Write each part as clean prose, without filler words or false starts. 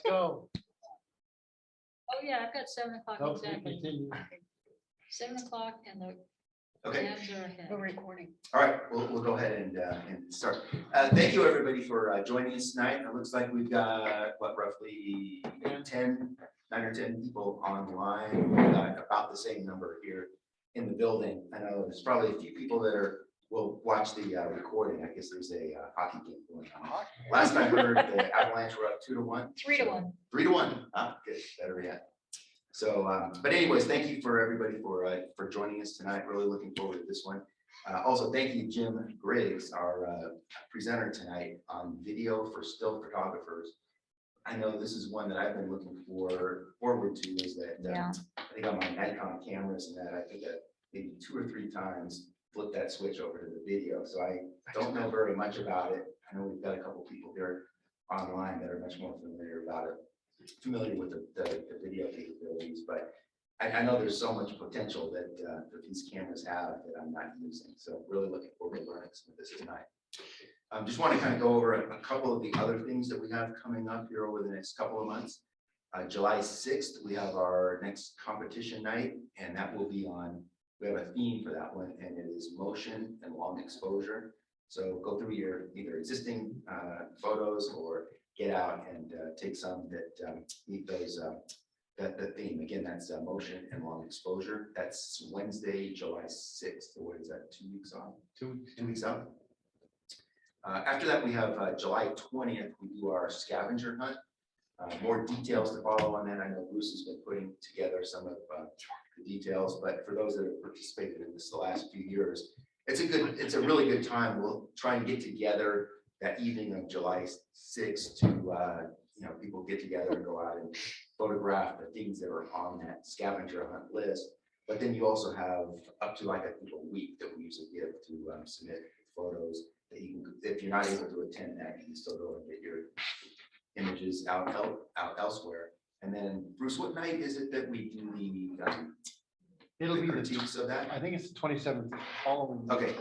go. Oh, yeah, I've got 7 o'clock No, exactly. continue. 7 o'clock and the Okay. tabs are ahead. We're recording. All right, we'll go ahead and start. Thank you, everybody, for joining us tonight. It looks like we've got, what, roughly 9 or 10 people online. We've got about the same number here in the building. I know there's probably a few people that will watch the recording. I guess there's a hockey game going on. Last time I heard, the Avalanche were up 2-1. 3-1. 3-1. Ah, good, better yet. So, but anyways, thank you for everybody for joining us tonight. Really looking forward to this one. Also, thank you, Jim Griggs, our presenter tonight on video for still photographers. I know this is one that I've been looking forward to. Is that Yeah. I think on my Nikon cameras and that I think that maybe 2 or 3 times flip that switch over to the video. So I don't know very much about it. I know we've got a couple people here online that are much more familiar with the video capabilities, but I know there's so much potential that these cameras have that I'm not using. So really looking forward to learning some of this tonight. Just want to kind of go over a couple of the other things that we have coming up here over the next couple of months. July 6th, we have our next competition night, and that will be on, we have a theme for that one, and it is motion and long exposure. So go through your either existing photos or get out and take some that meet those the theme. Again, that's motion and long exposure. That's Wednesday, July 6th. So what is that? 2 weeks on? 2 weeks out. After that, we have July 20th. We do our scavenger hunt. More details to follow on that. I know Bruce has been putting together some of the details, but for those that have participated in this the last few years, it's a really good time. We'll try and get together that evening of July 6th to people get together and go out and photograph the things that are on that scavenger hunt list. But then you also have up to like a week that we usually give to submit photos that you can, if you're not able to attend that, you can still go and get your images out elsewhere. And then Bruce, what night is it that we do It'll be the critiques of that? I think it's the 27th following. Okay,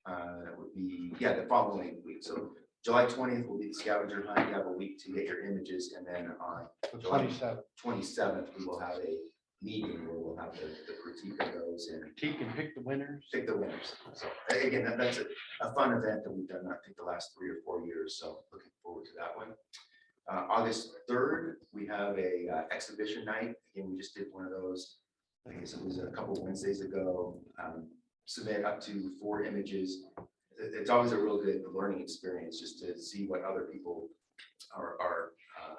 that would be, the following week. So July 20th will be the scavenger hunt. You have a week to get your images, and then on The July 27th. 27th, we will have a meeting where we'll have the critique of those and Critique and pick the winners. pick the winners. So again, that's a fun event that we've done, I think, the last 3 or 4 years. So looking forward to that one. August 3rd, we have a exhibition night. Again, we just did one of those. I guess it was a couple Wednesdays ago. Submit up to 4 images. It's always a real good learning experience just to see what other people are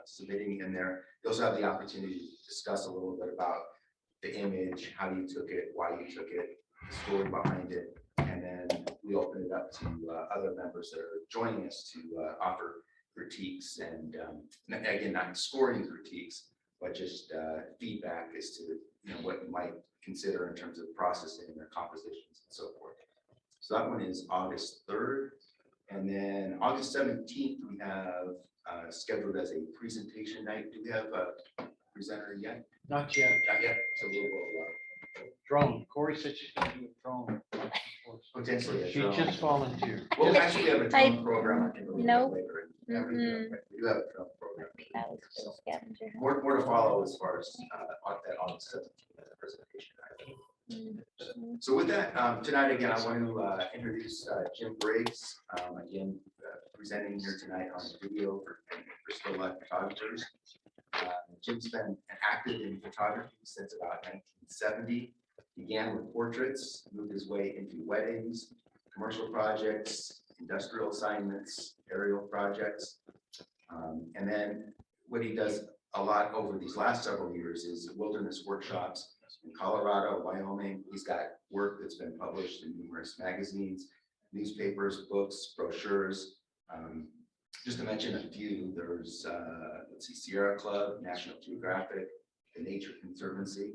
submitting in there. You also have the opportunity to discuss a little bit about the image, how you took it, why you took it, the story behind it, and then we open it up to other members that are joining us to offer critiques and again, not scoring critiques, but just feedback as to what you might consider in terms of processing or compositions and so forth. So that one is August 3rd. And then August 17th, we have scheduled as a presentation night. Do we have a presenter yet? Not yet. Not yet. So we'll Drone. Corey said she's going to do a drone. potentially a She drone. just volunteered. We'll actually have a drone program. I think we'll Nope. later. We Mm-mm. do have a drone program. That was So, just scavenger hunt. more to follow as far as that August 17th presentation. Mhm. So with that, tonight again, I want to introduce Jim Griggs, again presenting here tonight on video for still life photographers. Jim's been active in photography since about 1970. Began with portraits, moved his way into weddings, commercial projects, industrial assignments, aerial projects, and then what he does a lot over these last several years is wilderness workshops in Colorado, Wyoming. He's got work that's been published in numerous magazines, newspapers, books, brochures. Just to mention a few, there's, let's see, Sierra Club, National Geographic, the Nature Conservancy,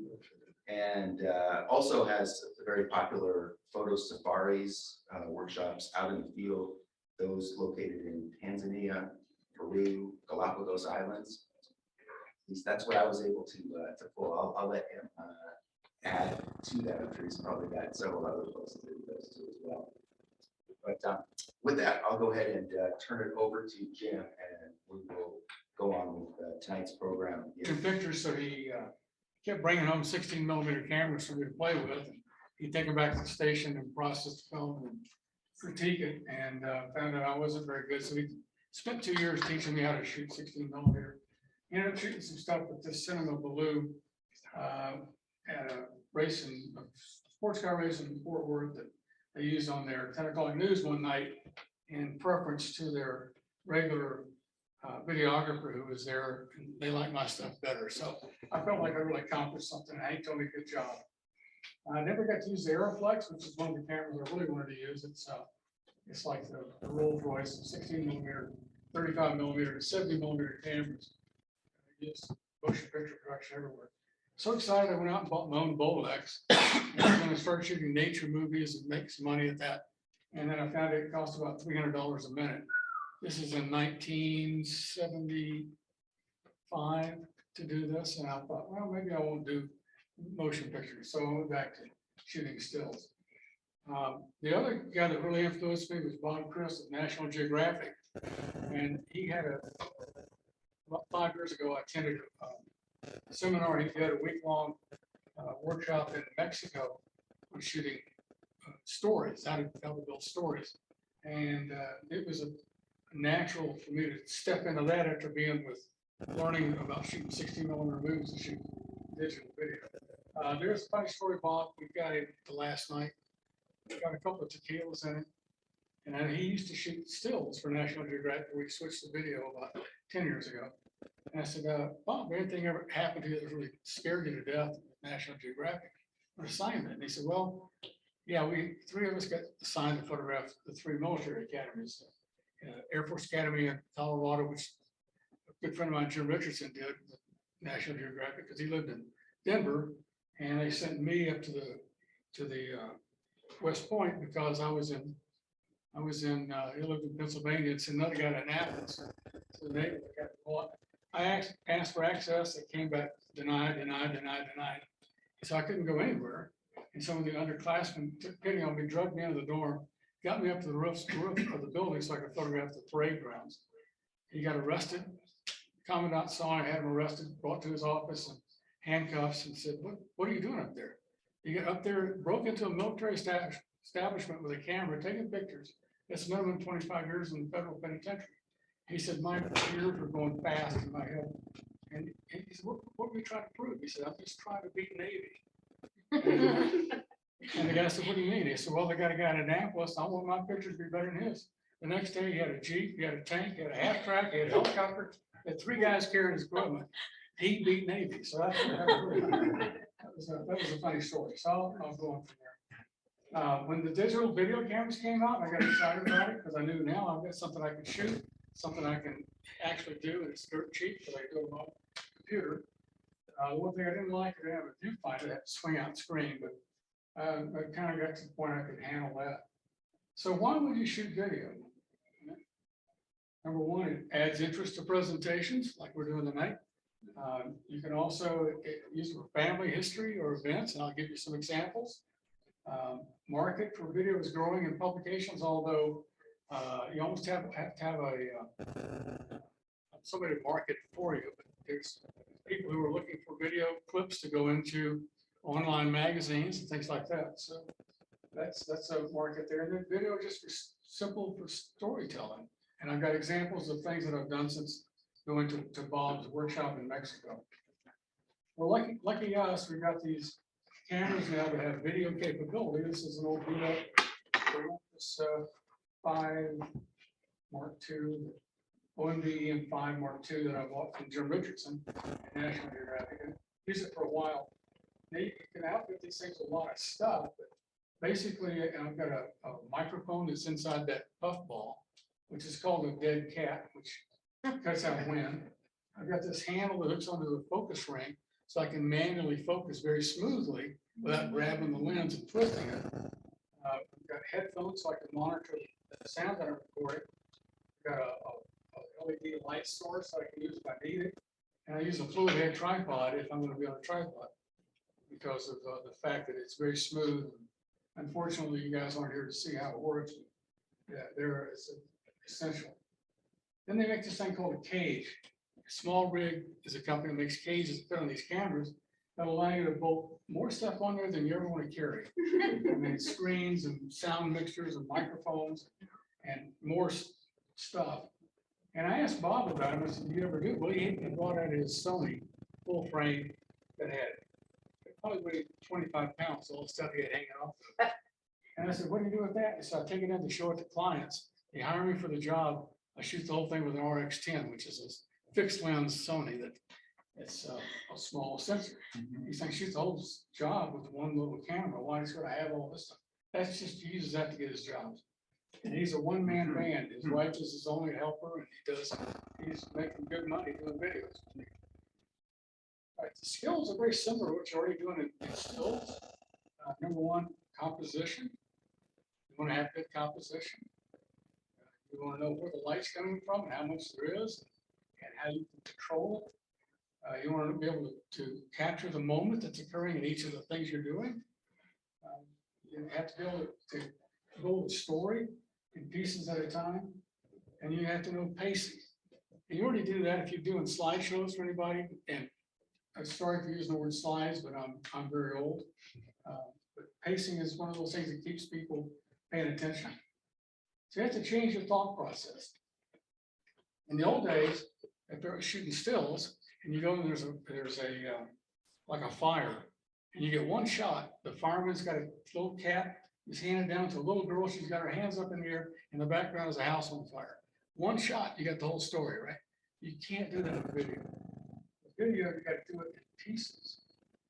and also has very popular photo safaris, workshops out in the field, those located in Tanzania, Peru, Galapagos Islands. At least that's what I was able to pull. I'll let him add to that. I'm sure he's probably got several other places that he goes to as well. But with that, I'll go ahead and turn it over to Jim, and we will go on with tonight's program. Took pictures, so he kept bringing home 16mm cameras for me to play with. He'd take them back to the station and process the film and critique it, and found out I wasn't very good. So he spent 2 years teaching me how to shoot 16mm. He ended up shooting some stuff with this Cinema Blue at a sports car race in Fort Worth that they used on their 10 o'clock news one night in preference to their regular videographer who was there, and they liked my stuff better. So I felt like I really accomplished something. Hank told me good job. I never got to use the Aeroflex, which is one of the cameras I really wanted to use. It's like the Rolls Royce 16mm, 35mm, 70mm cameras. It's motion picture production everywhere. So excited, I went out and bought my own Bolex. And I was going to start shooting nature movies and make some money at that. And then I found it cost about $300 a minute. This is in 1975 to do this. And I thought, well, maybe I won't do motion pictures. So I went back to shooting stills. The other guy that really influenced me was Bob Chris of National Geographic. And he had about 5 years ago, I attended a seminar. He did a week-long workshop in Mexico on shooting stories, how to build stories. And it was a natural for me to step into that after being learning about shooting 16mm movies and shooting digital video. There's a funny story, Bob. We got it the last night. We got a couple of tequilas in it. And then he used to shoot stills for National Geographic. We switched the video about 10 years ago. And I said, Bob, anything ever happened to you that really scared you to death with National Geographic or assignment? And he said, well, yeah, three of us got assigned to photograph the 3 military academies. Air Force Academy in Colorado, which a good friend of mine, Jim Richardson, did with National Geographic because he lived in Denver. And they sent me up to the West Point because he lived in Pennsylvania. It's another guy in Annapolis. So they got I asked for access. They came back denied. So I couldn't go anywhere. And some of the underclassmen took pity on me, drugged me into the dorm, got me up to the roof of the building so I could photograph the parade grounds. He got arrested. Commandant saw I had him arrested, brought to his office and handcuffs, and said, what are you doing up there? You get up there, broke into a military establishment with a camera, taking pictures. It's minimum 25 years in the federal penitentiary. He said, my ears were going fast in my head. And he said, what are you trying to prove? He said, I'm just trying to beat Navy. And the guy said, what do you mean? He said, well, they got a guy in Annapolis. I want my pictures to be better than his. The next day, he had a Jeep, he had a tank, he had a half track, he had a helicopter. He had 3 guys carrying his equipment. He beat Navy. So that was a funny story. So I'll go on from there. When the digital video cameras came out, I got excited about it because I knew now I've got something I can shoot, something I can actually do, and it's dirt cheap because I do it on the computer. The one thing I didn't like, I didn't have a viewfinder that swing out screen, but I kind of got to the point I could handle that. So why would you shoot video? Number one, it adds interest to presentations like we're doing tonight. You can also use it for family history or events, and I'll give you some examples. Market for video is growing in publications, although you almost have to have somebody to market it for you. But there's people who are looking for video clips to go into online magazines and things like that. So that's a market there. And then video just simple for storytelling. And I've got examples of things that I've done since going to Bob's workshop in Mexico. Well, lucky us, we got these cameras now that have video capability. This is an old beat up. This 5 Mark II, OMB EM5 Mark II that I bought from Jim Richardson at National Geographic. And use it for a while. Now you can outfit these things with a lot of stuff, but basically I've got a microphone that's inside that puffball, which is called a dead cat, which cuts out wind. I've got this handle that hooks onto the focus ring, so I can manually focus very smoothly without grabbing the lens and twisting it. I've got headphones so I can monitor the sound that I'm recording. I've got a LED light source so I can use if I need it. And I use a fluid head tripod if I'm going to be on a tripod because of the fact that it's very smooth. Unfortunately, you guys aren't here to see how it works. Yeah, it's essential. Then they make this thing called a cage. Small Rig is a company that makes cages that fit on these cameras that allow you to bolt more stuff on there than you ever want to carry. I mean, screens and sound mixtures and microphones and more stuff. And I asked Bob about it. I said, "Do you ever do?" Well, he brought out his Sony full frame that had it probably weighed 25 pounds, all the stuff he had hanging off. And I said, "What do you do with that?" So I take it in to show it to clients. They hire me for the job. I shoot the whole thing with an RX-10, which is a fixed lens Sony that it's a small sensor. He's saying, "Shoot the whole job with one little camera. Why is it I have all this stuff?" That's just, he uses that to get his jobs. And he's a one-man band. His wife is his only helper, and he's making good money doing videos. All right, the skills are very similar to what you're already doing in stills. Number one, composition. You want to have good composition. You want to know where the light's coming from and how much there is and how you can control it. You want to be able to capture the moment that's occurring in each of the things you're doing. You have to be able to go with the story in pieces at a time, and you have to know pacing. And you already do that if you're doing slideshows for anybody. And I'm sorry for using the word slides, but I'm very old. But pacing is one of those things that keeps people paying attention. So you have to change your thought process. In the old days, if they were shooting stills, and you go and there's a like a fire, and you get one shot, the fireman's got a little cap, he's handed down to a little girl, she's got her hands up in the air, in the background is a house on fire. One shot, you got the whole story, right? You can't do that in video. The video, you got to do it in pieces.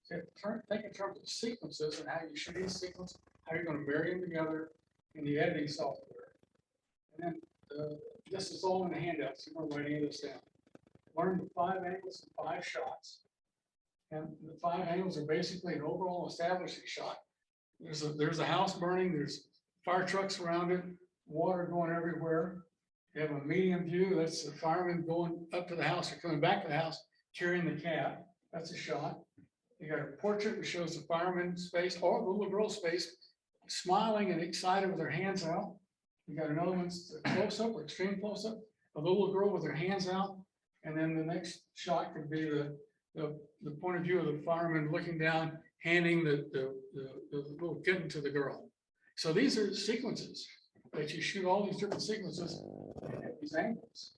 So you have to think in terms of sequences and how you shoot each sequence, how you're going to marry them together in the editing software. And then this is all in the handouts. You're going to write any of this down. Learn the 5 angles and 5 shots. And the 5 angles are basically an overall establishing shot. There's a house burning, there's fire trucks around it, water going everywhere. You have a medium view, that's the fireman going up to the house or coming back to the house, carrying the cap. That's a shot. You got a portrait that shows the fireman's face or the little girl's face, smiling and excited with her hands out. You got another one's a close-up or extreme close-up, a little girl with her hands out. And then the next shot could be the point of view of the fireman looking down, handing the little kitten to the girl. So these are sequences that you shoot all these different sequences at these angles.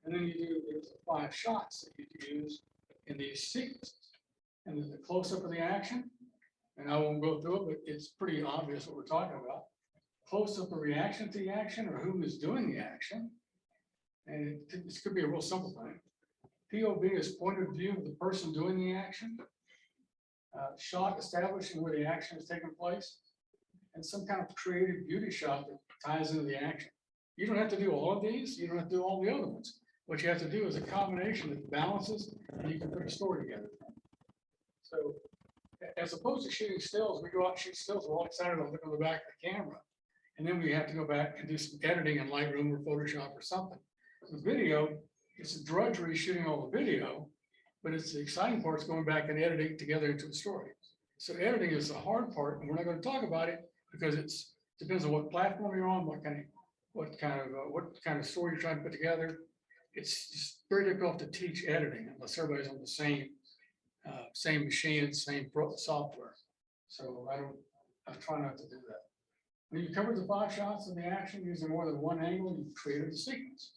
And then you do there's 5 shots that you use in these sequences. And then the close-up of the action, and I won't go through it, but it's pretty obvious what we're talking about. Close-up of reaction to the action or who is doing the action. And this could be a real simple thing. POV is point of view of the person doing the action. Shot establishing where the action is taking place. And some kind of creative beauty shot that ties into the action. You don't have to do all of these. You don't have to do all the other ones. What you have to do is a combination that balances and you can put a story together. So as opposed to shooting stills, we go out and shoot stills. We're all excited to look on the back of the camera. And then we have to go back and do some editing in Lightroom or Photoshop or something. With video, it's a drudgery shooting all the video, but it's the exciting part is going back and editing together into a story. So editing is the hard part, and we're not going to talk about it because it depends on what platform you're on, what kind of story you're trying to put together. It's just very difficult to teach editing unless everybody's on the same machine, same software. So I try not to do that. When you cover the 5 shots of the action using more than one angle, you've created a sequence.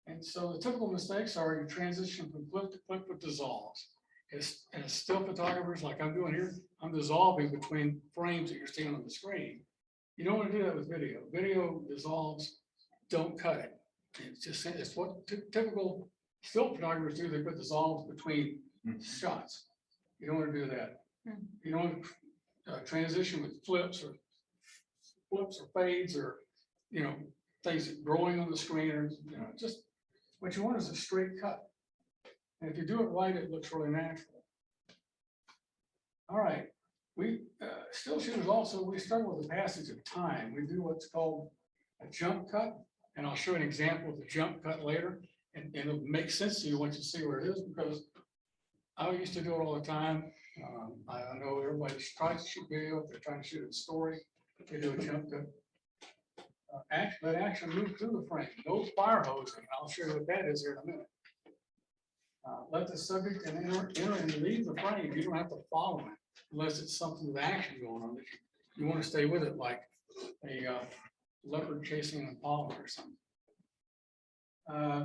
And so the typical mistakes are you transition from flip to flip with dissolves. As still photographers like I'm doing here, I'm dissolving between frames that you're seeing on the screen. You don't want to do that with video. Video dissolves, don't cut it. It's what typical still photographers do. They put dissolves between shots. You don't want to do that. You don't want to transition with flips or fades or things growing on the screen or just what you want is a straight cut. And if you do it right, it looks really natural. All right, we still shooters also, we struggle with the passage of time. We do what's called a jump cut, and I'll show you an example of the jump cut later, and it'll make sense to you once you see where it is, because I used to do it all the time. I know everybody tries to shoot video, if they're trying to shoot a story, they do a jump cut. Let action move through the frame. No fire hosing. I'll show you what that is here in a minute. Let the subject enter and leave the frame. You don't have to follow it unless it's something with action going on. That you want to stay with it, like a leopard chasing an impala or something.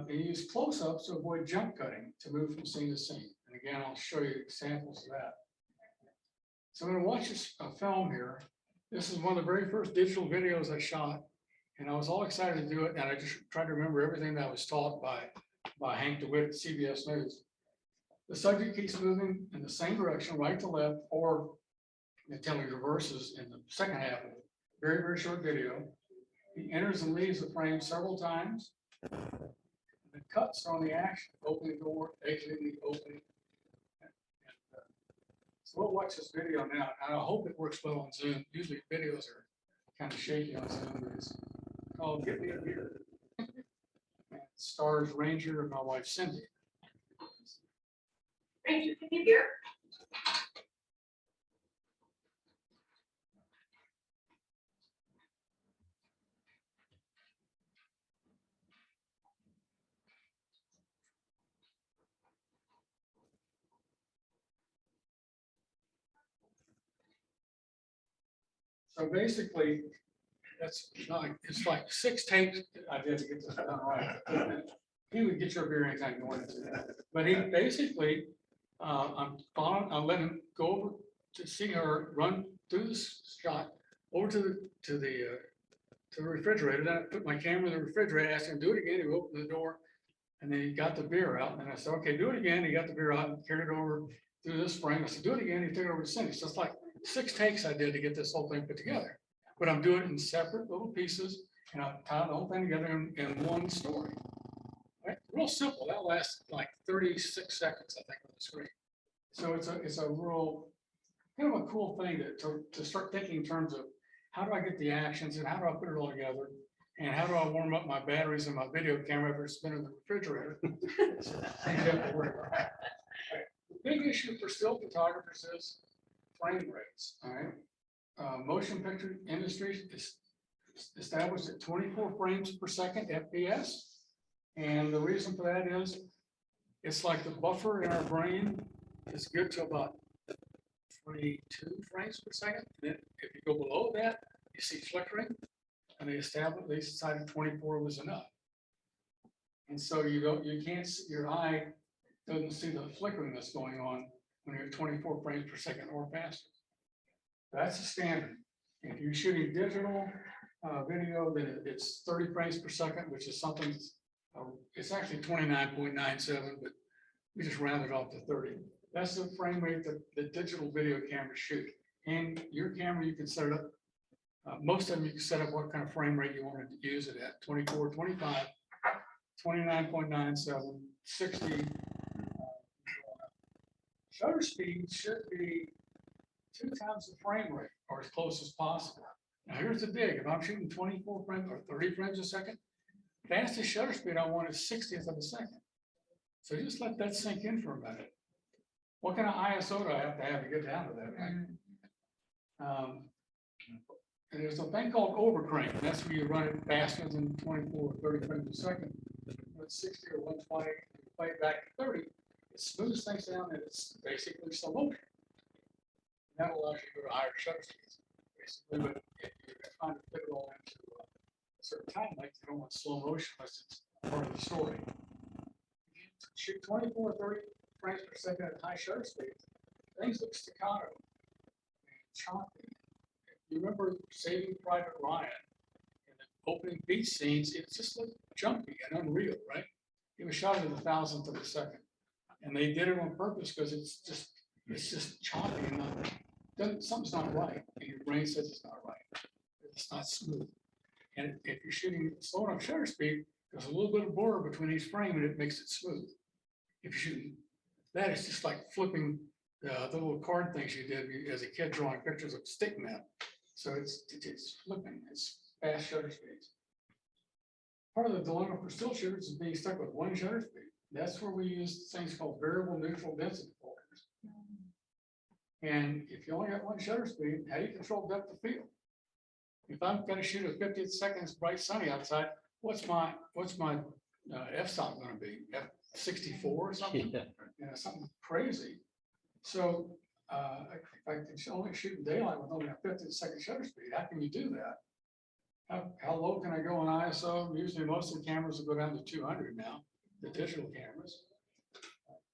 They use close-ups to avoid jump cutting to move from scene to scene. And again, I'll show you examples of that. So I'm going to watch this film here. This is one of the very first digital videos I shot, and I was all excited to do it. And I just tried to remember everything that I was taught by Hank DeWitt at CBS News. The subject keeps moving in the same direction, right to left, or until he reverses in the second half of it. Very, very short video. He enters and leaves the frame several times. The cuts are on the action, opening the door, exiting the opening. So we'll watch this video now, and I hope it works well on Zoom. Usually videos are kind of shaky on Zoom, but it's called Get Me a Beer. And it stars Ranger and my wife Cindy. Ranger, give me a beer. So basically, it's like 6 tapes I did to get this done right. He would get your beer anytime you wanted to. But he basically, I'm letting him go over to see her run through the shot over to the refrigerator. Then I put my camera in the refrigerator, asked him to do it again. He opened the door, and then he got the beer out. And I said, okay, do it again. He got the beer out and carried it over through this frame. I said, do it again. He took it over to Cindy. So it's like 6 takes I did to get this whole thing put together. But I'm doing it in separate little pieces, and I've tied the whole thing together in one story. Right? Real simple. That lasts like 36 seconds, I think, on the screen. So it's a real kind of a cool thing to start thinking in terms of how do I get the actions and how do I put it all together, and how do I warm up my batteries in my video camera after it's been in the refrigerator. So things you have to worry about. Right. The big issue for still photographers is frame rates. All right. Motion picture industry is established at 24 frames per second FPS. And the reason for that is it's like the buffer in our brain is good to about 22 frames per second. Then if you go below that, you see flickering, and they decided 24 was enough. And so you can't see, your eye doesn't see the flickering that's going on when you're 24 frames per second or faster. That's the standard. If you're shooting digital video, then it's 30 frames per second, which is something, it's actually 29.97, but we just rounded off to 30. That's the frame rate that the digital video cameras shoot. And your camera, you can set it up. Most of them, you can set up what kind of frame rate you want to use it at, 24, 25, 29.97, 60. Shutter speed should be 2 times the frame rate, or as close as possible. Now here's the dig. If I'm shooting 24 frames or 30 frames a second, fastest shutter speed I want is 60th of a second. So just let that sink in for a minute. What kind of ISO do I have to get down to that, right? And there's a thing called overcrank. That's where you run it faster than 24 or 30 frames a second. With 60 or 120, you play it back to 30, it smooths things down, and it's basically slow motion. That allows you to go to higher shutter speeds, basically. But if you're trying to fit it all into a certain time length, you don't want slow motion unless it's part of the story. If you shoot 24 or 30 frames per second at high shutter speed, things look staccato and choppy. You remember Saving Private Ryan in the opening beach scenes, it just looked jumpy and unreal, right? It was shot at 1,000th of a second. And they did it on purpose because it's just choppy and something's not right. And your brain says it's not right. It's not smooth. And if you're shooting slow enough shutter speed, there's a little bit of blur between each frame and it makes it smooth. If you're shooting that, it's just like flipping the little card things you did as a kid drawing pictures of stick men. So it's flipping, it's fast shutter speeds. Part of the dilemma for still shooters is being stuck with one shutter speed. That's where we use things called variable neutral density filters. And if you only got one shutter speed, how do you control depth of field? If I'm going to shoot at 50th seconds bright sunny outside, what's my f-stop going to be? 64 or something, something crazy. So, if I can only shoot in daylight with only a 50-second shutter speed, how can you do that? How low can I go on ISO? Usually most of the cameras will go down to 200 now, the digital cameras.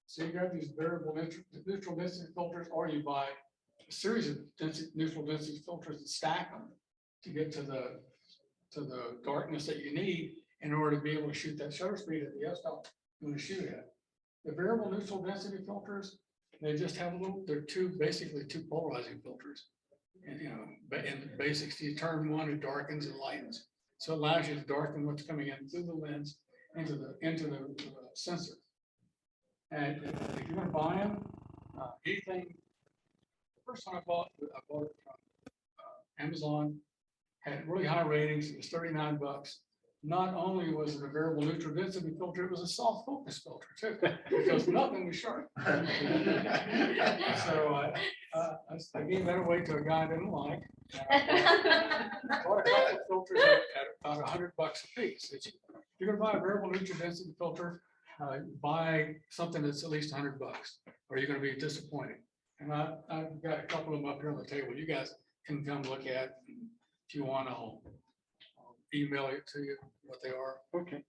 So you got these variable neutral density filters, or you buy a series of neutral density filters and stack them to get to the darkness that you need in order to be able to shoot that shutter speed at the f-stop you want to shoot at. The variable neutral density filters, they just have they're basically two polarizing filters. And in the basics, you turn one, it darkens and lightens. So it allows you to darken what's coming in through the lens into the sensor. And if you're gonna buy them, anything, the first one I bought it from Amazon, had really high ratings. It was $39. Not only was it a variable neutral density filter, it was a soft focus filter too, because nothing was sharp. So I gave that away to a guy I didn't like. Bought a couple of filters at about $100 a piece. If you're gonna buy a variable neutral density filter, buy something that's at least $100, or you're gonna be disappointed. And I've got a couple of them up here on the table. You guys can come look at. If you want, I'll email it to you what they are. Okay.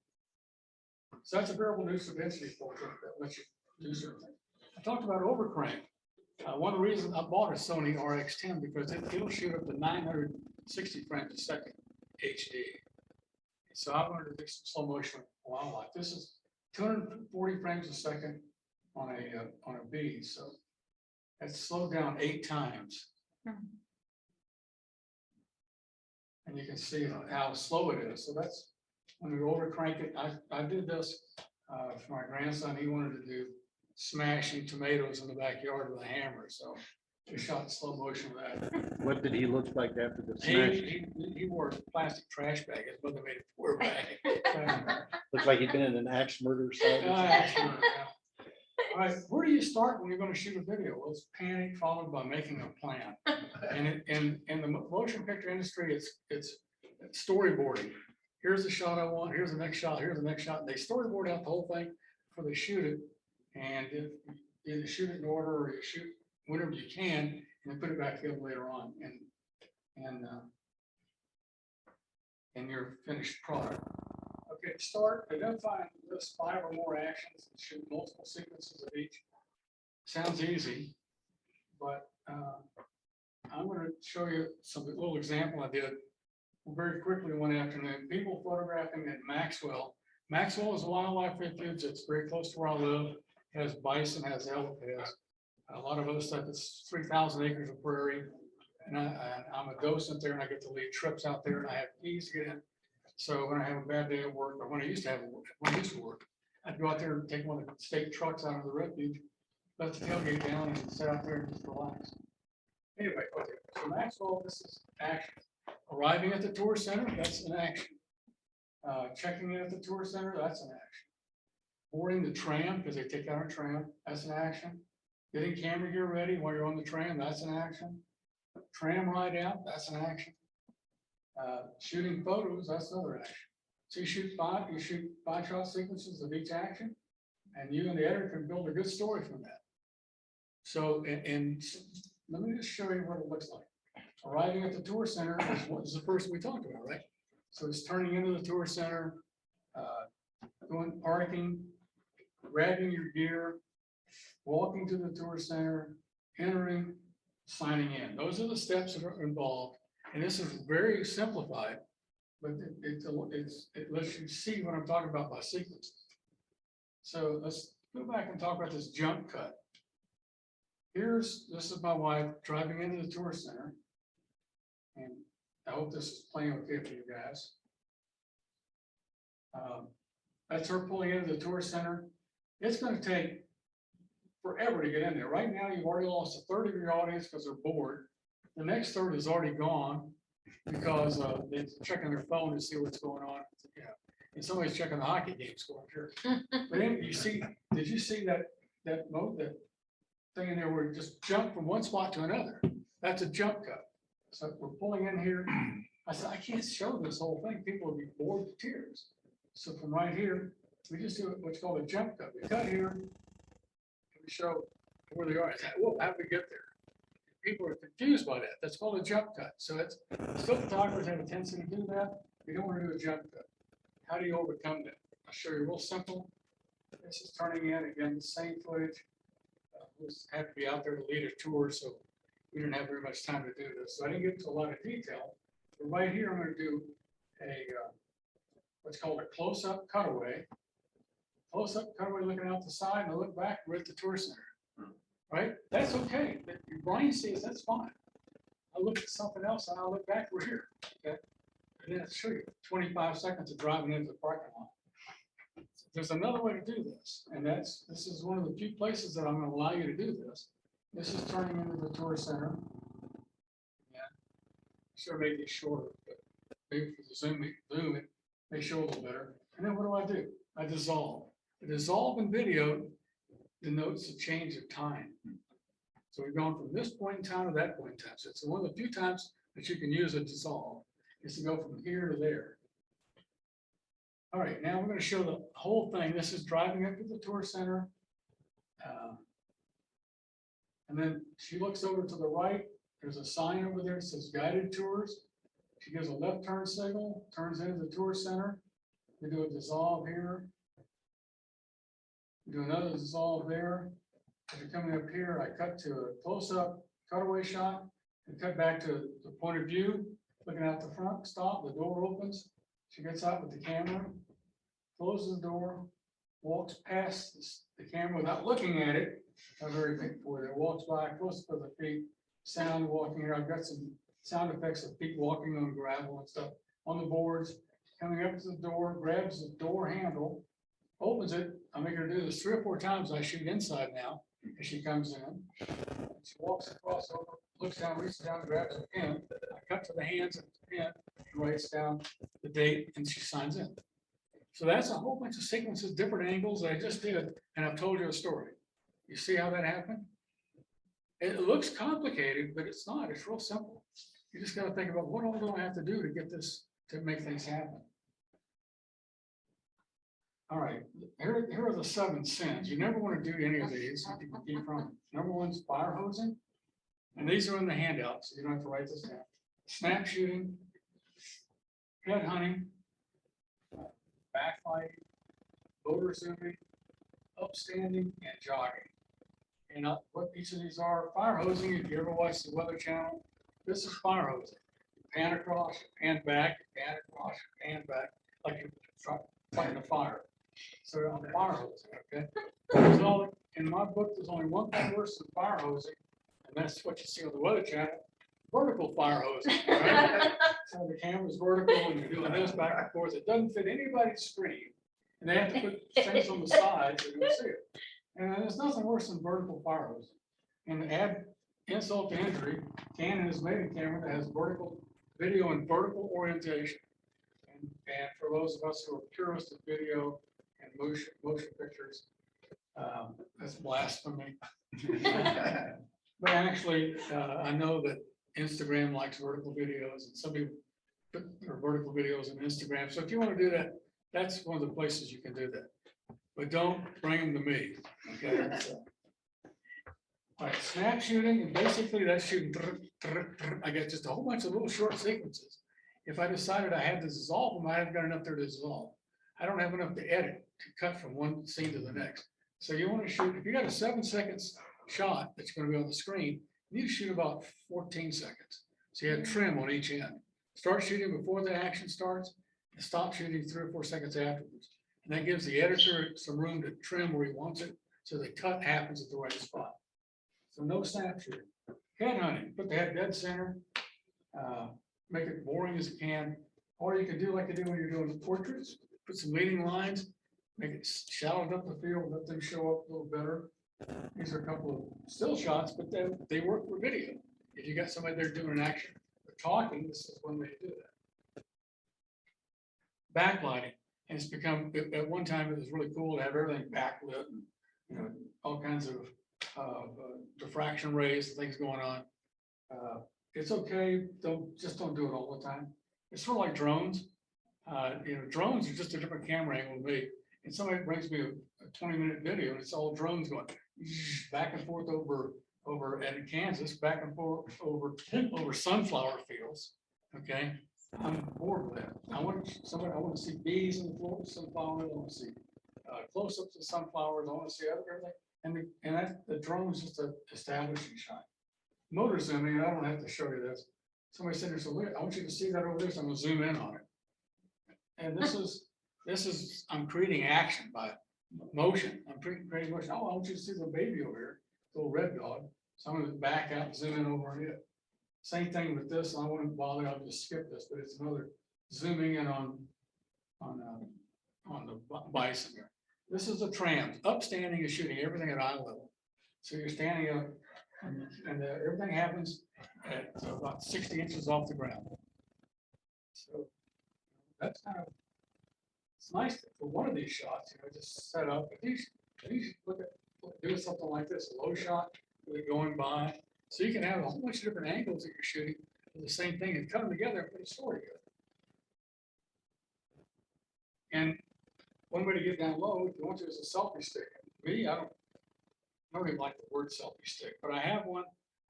So that's a variable neutral density filter that lets you do certain things. I talked about overcrank. One of the reasons I bought a Sony RX10 because it'll shoot up to 960 frames a second HD. So I wanted to do some slow motion wildlife. This is 240 frames a second on a B. So that's slowed down 8 times. And you can see how slow it is. So that's when we overcrank it. I did this for my grandson. He wanted to do smashing tomatoes in the backyard with a hammer. So we shot slow motion with that. What did he look like after the smash? He wore a plastic trash bag. His mother made a poor bag. Looks like he'd been in an axe murder site. All right, where do you start when you're going to shoot a video? Well, it's panic followed by making a plan. And in the motion picture industry, it's storyboarding. Here's the shot I want. Here's the next shot. Here's the next shot. They storyboard out the whole thing before they shoot it. And if you either shoot it in order or you shoot whatever you can, and then put it back together later on in your finished product. Okay, start, identify and list 5 or more actions and shoot multiple sequences of each. Sounds easy, but I'm going to show you some little example I did very quickly one afternoon. People photographing at Maxwell. Maxwell is a wildlife refuge. It's very close to where I live. It has bison, has elk, it has a lot of other stuff. It's 3,000 acres of prairie. And I'm a docent there and I get to lead trips out there and I have keys to get in. So when I have a bad day at work, or when I used to work, I'd go out there and take one of the state trucks out of the refuge, let the tailgate down and sit out there and just relax. Anyway, okay, so Maxwell, this is action. Arriving at the tour center, that's an action. Checking in at the tour center, that's an action. Boarding the tram, because they take out a tram, that's an action. Getting camera gear ready while you're on the tram, that's an action. Tram ride out, that's an action. Shooting photos, that's another action. So you shoot 5 shot sequences of each action, and you and the editor can build a good story from that. So, and let me just show you what it looks like. Arriving at the tour center is what is the first we talked about, right? So it's turning into the tour center, going parking, grabbing your gear, walking to the tour center, entering, signing in. Those are the steps that are involved. And this is very simplified, but it lets you see what I'm talking about by sequences. So let's go back and talk about this jump cut. This is my wife driving into the tour center. And I hope this is playing okay for you guys. That's her pulling into the tour center. It's going to take forever to get in there. Right now, you've already lost a third of your audience because they're bored. The next third is already gone because they're checking their phone to see what's going on. Yeah. And somebody's checking the hockey game score. Sure. But then did you see that thing in there where it just jumped from one spot to another? That's a jump cut. So we're pulling in here. I said, I can't show this whole thing. People will be bored to tears. So from right here, we just do what's called a jump cut. We cut here, and we show where they are. Whoa, how did we get there? People are confused by that. That's called a jump cut. So it's, still photographers have a tendency to do that. You don't want to do a jump cut. How do you overcome that? I'll show you real simple. This is turning in, again, the same footage. We have to be out there to lead a tour, so we didn't have very much time to do this. So I didn't get into a lot of detail. But right here, I'm going to do a what's called a close-up cutaway. Close-up cutaway looking out the side, and I look back, we're at the tour center. Right? That's okay. Your brain sees that's fine. I look at something else and I look back, we're here. Okay. And then I'll show you 25 seconds of driving into the parking lot. There's another way to do this, and this is one of the few places that I'm going to allow you to do this. This is turning into the tour center. Yeah. Sure, maybe shorter, but maybe for the zoom it may show a little better. And then what do? I dissolve. The dissolve in video denotes a change of time. So we've gone from this point in time to that point in time. So it's one of the few times that you can use a dissolve is to go from here to there. All right, now we're going to show the whole thing. This is driving up to the tour center. And then she looks over to the right. There's a sign over there that says guided tours. She gives a left turn signal, turns into the tour center. We do a dissolve here. We do another dissolve there. As you're coming up here, I cut to a close-up cutaway shot and cut back to the point of view, looking out the front, stop, the door opens. She gets out with the camera, closes the door, walks past the camera without looking at it. Not very big for it. Walks by, close to the feet, sound walking here. I've got some sound effects of feet walking on gravel and stuff on the boards. Coming up to the door, grabs the door handle, opens it. I make her do this 3 or 4 times. I shoot inside now as she comes in. She walks across over, looks down, reaches down, grabs a pen. I cut to the hands of the pen, she writes down the date, and she signs in. So that's a whole bunch of sequences, different angles that I just did, and I've told you a story. You see how that happened? It looks complicated, but it's not. It's real simple. You just got to think about what all do I have to do to get this, to make things happen. All right, here are the 7 sins. You never want to do any of these if you can keep from. Number 1 is fire hosing. And these are in the handout, so you don't have to write this down. Snap shooting, head hunting, backlighting, motor zooming, upstanding, and jogging. And what each of these are, fire hosing, if you ever watch the Weather Channel, this is fire hosing. Pan across, pan back, pan across, pan back, like you're fighting a fire. So on the fire hosing, okay? In my book, there's only one thing worse than fire hosing, and that's what you see on the Weather Channel, vertical fire hosing, right? So the camera's vertical and you're doing this back and forth. It doesn't fit anybody's screen. And they have to put things on the sides so you can see it. And there's nothing worse than vertical fire hosing. And to add insult to injury, Canon has made a camera that has vertical video and vertical orientation. And for those of us who are purists of video and motion pictures, that's blasphemy. But actually, I know that Instagram likes vertical videos, and some people put their vertical videos on Instagram. So if you want to do that, that's one of the places you can do that. But don't bring them to me. Okay. So, all right, snap shooting, and basically that's shooting. I got just a whole bunch of little short sequences. If I decided I had to dissolve them, I haven't got enough there to dissolve. I don't have enough to edit to cut from one scene to the next. So you want to shoot, if you got a 7 seconds shot that's going to be on the screen, you need to shoot about 14 seconds. So you have trim on each end. Start shooting before the action starts and stop shooting 3 or 4 seconds afterwards. And that gives the editor some room to trim where he wants it, so the cut happens at the right spot. So no snap shooting. Head hunting, put the head dead center, make it boring as you can. Or you can do like you do when you're doing portraits, put some leading lines, make it shallowed up the field, let them show up a little better. These are a couple of still shots, but they work for video. If you got somebody there doing an action or talking, this is one way to do that. Backlighting. And it's become, at one time, it was really cool to have everything backlit, and, all kinds of diffraction rays and things going on. It's okay, just don't do it all the time. It's sort of like drones. Drones are just a different camera angle than me. and somebody brings me a 20-minute video, and it's all drones going back and forth over at Kansas, back and forth over sunflower fields, okay? I'm bored with that. I want to see bees in the floor, sunflowers, I want to see close-ups of sunflowers, I want to see everything, and the drone's just a establishing shot. Motor zooming, I don't have to show you this. Somebody said, "So look, I want you to see that over there, so I'm gonna zoom in on it." And this is, I'm creating action by motion. I'm creating motion. Oh, I want you to see the baby over here, little red dog. So I'm gonna back out, zoom in over on it. Same thing with this. I wouldn't bother, I'll just skip this, but it's another zooming in on the bison here. This is a tram. Upstanding is shooting everything at eye level. So you're standing up and everything happens at about 60 inches off the ground. So that's kind of, it's nice for one of these shots, just set up. If you look at doing something like this, a low shot with it going by, so you can have a whole bunch of different angles that you're shooting for the same thing and cut them together and put a story together. And one way to get down low, if you want to, is a selfie stick. Me, I don't really like the word selfie stick, but I have one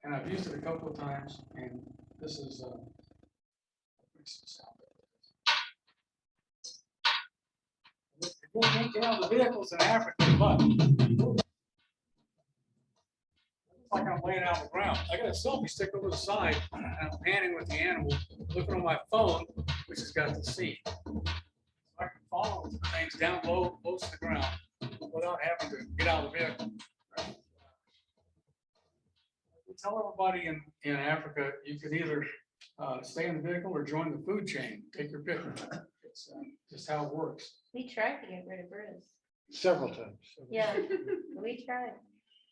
and I've used it a couple of times. And this is get out of the vehicles in Africa, but like I'm laying out on the ground. I got a selfie stick over the side and I'm panning with the animal, looking on my phone, which has got the scene. I can follow things down low, close to the ground without having to get out of the vehicle. We tell everybody in Africa, you can either stay in the vehicle or join the food chain. Take your pick. It's just how it works. We tried to get rid of Bruce. Several times. Yeah, we tried.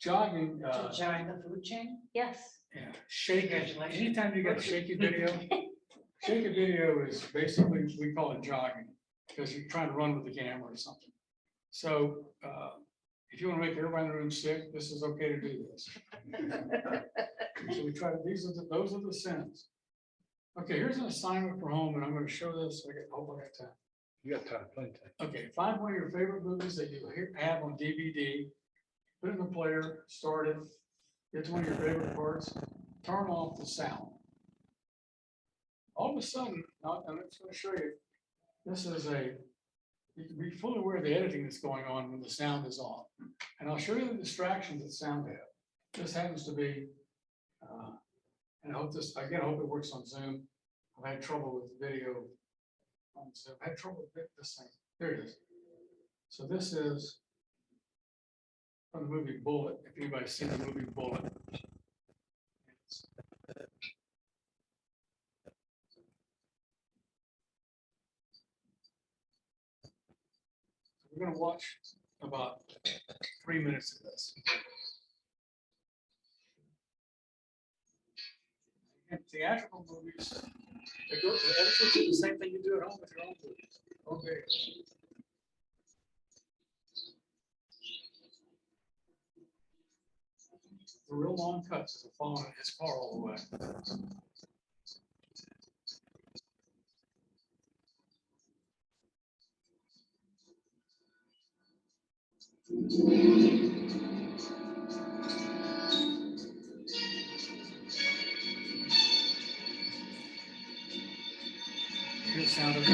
Jogging. Join the food chain? Yes. Yeah, shaking. Anytime you get a shaky video, shaky video is basically, we call it jogging because you're trying to run with the camera or something. So if you want to make everybody in the room sick, this is okay to do this. So we try to, those are the sins. Okay, here's an assignment for home, and I'm going to show this. I hope I got time. You got time, plenty of time. Okay, find one of your favorite movies that you have on DVD, put it in the player, start it, get to one of your favorite parts, turn off the sound. All of a sudden, I'm just going to show you, this is you can be fully aware of the editing that's going on when the sound is off. And I'll show you the distractions that sound have. This happens to be, and I hope it works on Zoom. I've had trouble with video on Zoom. I had trouble with this thing. There it is. So this is from the movie Bullet, if anybody's seen the movie Bullet. We're going to watch about 3 minutes of this. In theatrical movies, the editors do the same thing you do at home with your own movies. Okay. The real long cuts is following his car all the way. Hear the sound of it.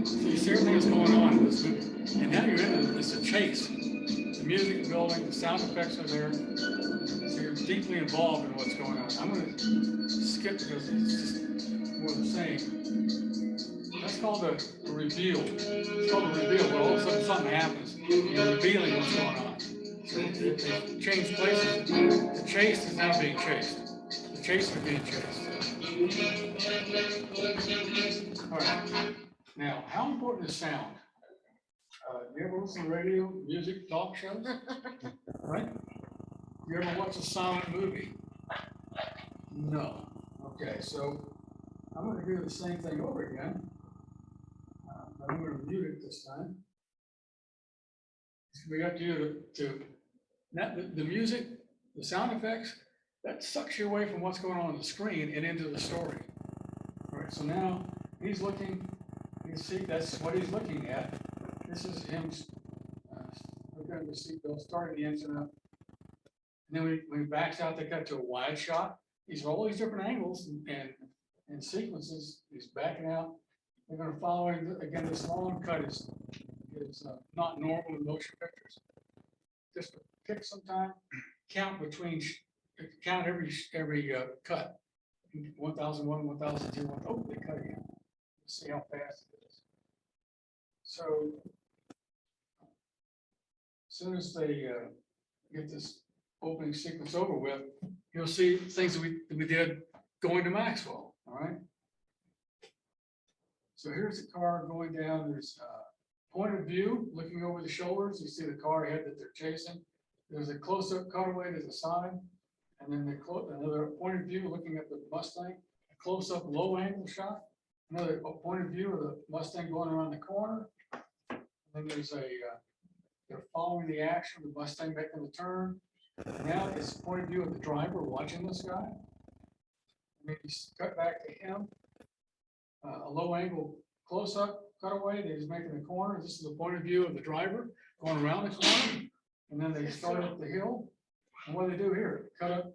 So you see everything that's going on in this movie, and now you're in it's a chase. The music building, the sound effects are there. So you're deeply involved in what's going on. I'm gonna skip because it's just more the same. That's called a reveal. It's called a reveal, where all of a sudden something happens. You're revealing what's going on. So they change places. The chase is now being chased. The chase is being chased. All right. Now, how important is sound? You ever listen to radio, music, talk shows? Right? You ever watch a silent movie? No. Okay, so I'm going to do the same thing over again. But I'm going to mute it this time. It's going to be up to you to not the music, the sound effects, that sucks you away from what's going on the screen and into the story. All right, so now he's looking, you see that's what he's looking at. This is him looking at the seatbelt, starting the engine up. And then when he backs out, they cut to a wide shot. These are all these different angles and sequences. He's backing out. They're going to follow him. Again, this long cut is not normal in motion pictures. Just pick some time, count count every cut. 1001, 1002, oh, they cut again. See how fast it is. So as soon as they get this opening sequence over with, you'll see things that we did going to Maxwell. All right. So here's the car going down. There's point of view looking over the shoulders. You see the car ahead that they're chasing. There's a close-up cutaway to the side, and then another point of view looking at the Mustang. A close-up low-angle shot. Another point of view of the Mustang going around the corner. And then there's they're following the action, the Mustang making the turn. Now it's the point of view of the driver watching this guy. And then you cut back to him. A low angle close up cutaway that he's making the corner. This is the point of view of the driver going around the corner. And then they start up the hill. And what do they do here? Cut up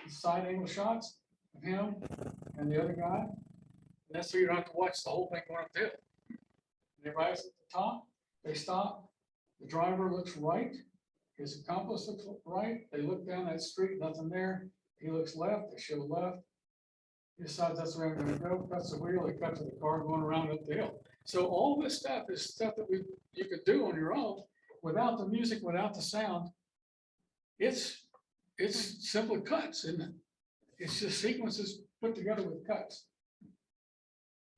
the side angle shots of him and the other guy. And that's so you don't have to watch the whole thing going up the hill. And they rise at the top, they stop. The driver looks right. His accomplice looks right. They look down that street, nothing there. He looks left, they show left. He decides that's where I'm going to go, cuts the wheel, he cuts to the car going around up the hill. So all this stuff is stuff that you could do on your own without the music, without the sound. It's simply cuts, isn't it? It's just sequences put together with cuts.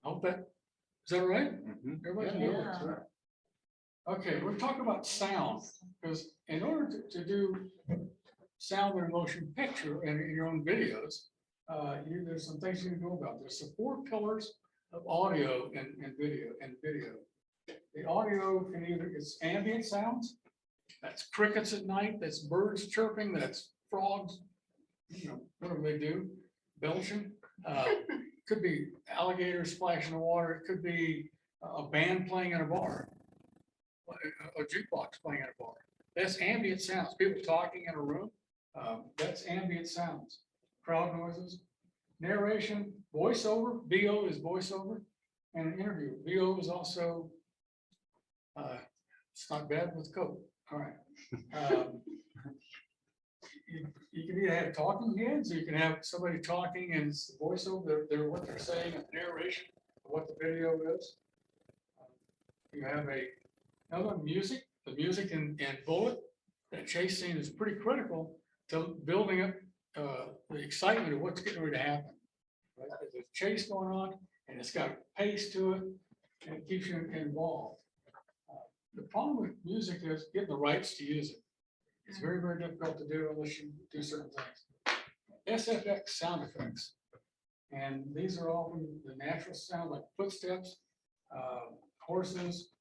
I hope that, is that right? Everybody knows, right? Okay, we're talking about sound, because in order to do sound and motion picture and in your own videos, there's some things you can do about. There's the 4 pillars of audio and video. The audio can it's ambient sounds, that's crickets at night, that's birds chirping, that's frogs, whatever they do, belching. Could be alligators splashing the water. It could be a band playing in a bar, a jukebox playing in a bar. That's ambient sounds. People talking in a room. That's ambient sounds. Crowd noises. Narration, voiceover. VO is voiceover, and an interview. VO is also. It's not bad with Coke. All right. You can either have talking heads, or you can have somebody talking and it's voiceover. They're what they're saying, and narration of what the video is. You have another music. The music in Bullet, that chase scene is pretty critical to building up the excitement of what's getting ready to happen. Right? There's a chase going on, and it's got pace to it, and it keeps you involved. The problem with music is getting the rights to use it. It's very, very difficult to do unless you do certain things. SFX sound effects. And these are often the natural sound like footsteps, horses.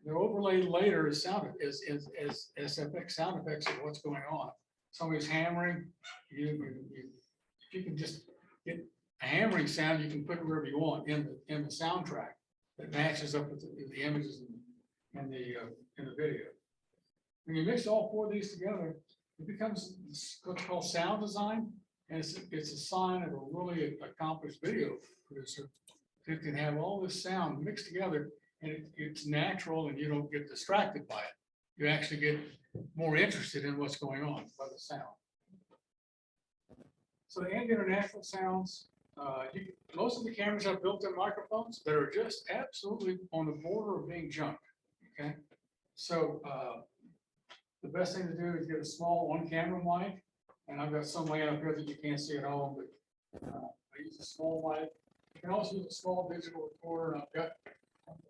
They're overlaid later as SFX sound effects of what's going on. Somebody's hammering. If you can just get a hammering sound, you can put it wherever you want in the soundtrack that matches up with the images in the video. When you mix all 4 of these together, it becomes what's called sound design, and it's a sign of a really accomplished video producer who can have all this sound mixed together, and it's natural, and you don't get distracted by it. you actually get more interested in what's going on by the sound. So the ambient or natural sounds, most of the cameras have built-in microphones that are just absolutely on the border of being junk, okay? So the best thing to do is get a small on-camera mic, and I've got some laying up here that you can't see at home, but I use a small mic. You can also use a small digital recorder, and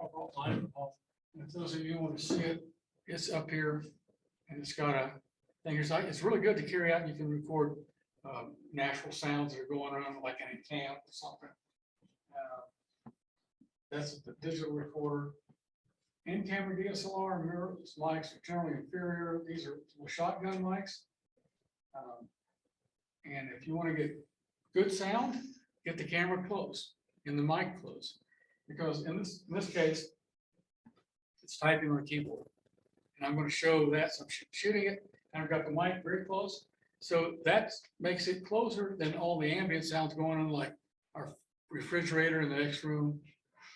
I've brought mine off. And if those of you who want to see it, it's up here, and it's got a thing. It's really good to carry out. You can record natural sounds that are going on, like in a camp or something. That's the digital recorder. In-camera DSLR and mirrorless mics are generally inferior. These are shotgun mics. And if you want to get good sound, get the camera close and the mic close. Because in this case, it's typing on a keyboard. And I'm going to show that. So I'm shooting it, and I've got the mic very close. So that makes it closer than all the ambient sounds going on, like our refrigerator in the next room.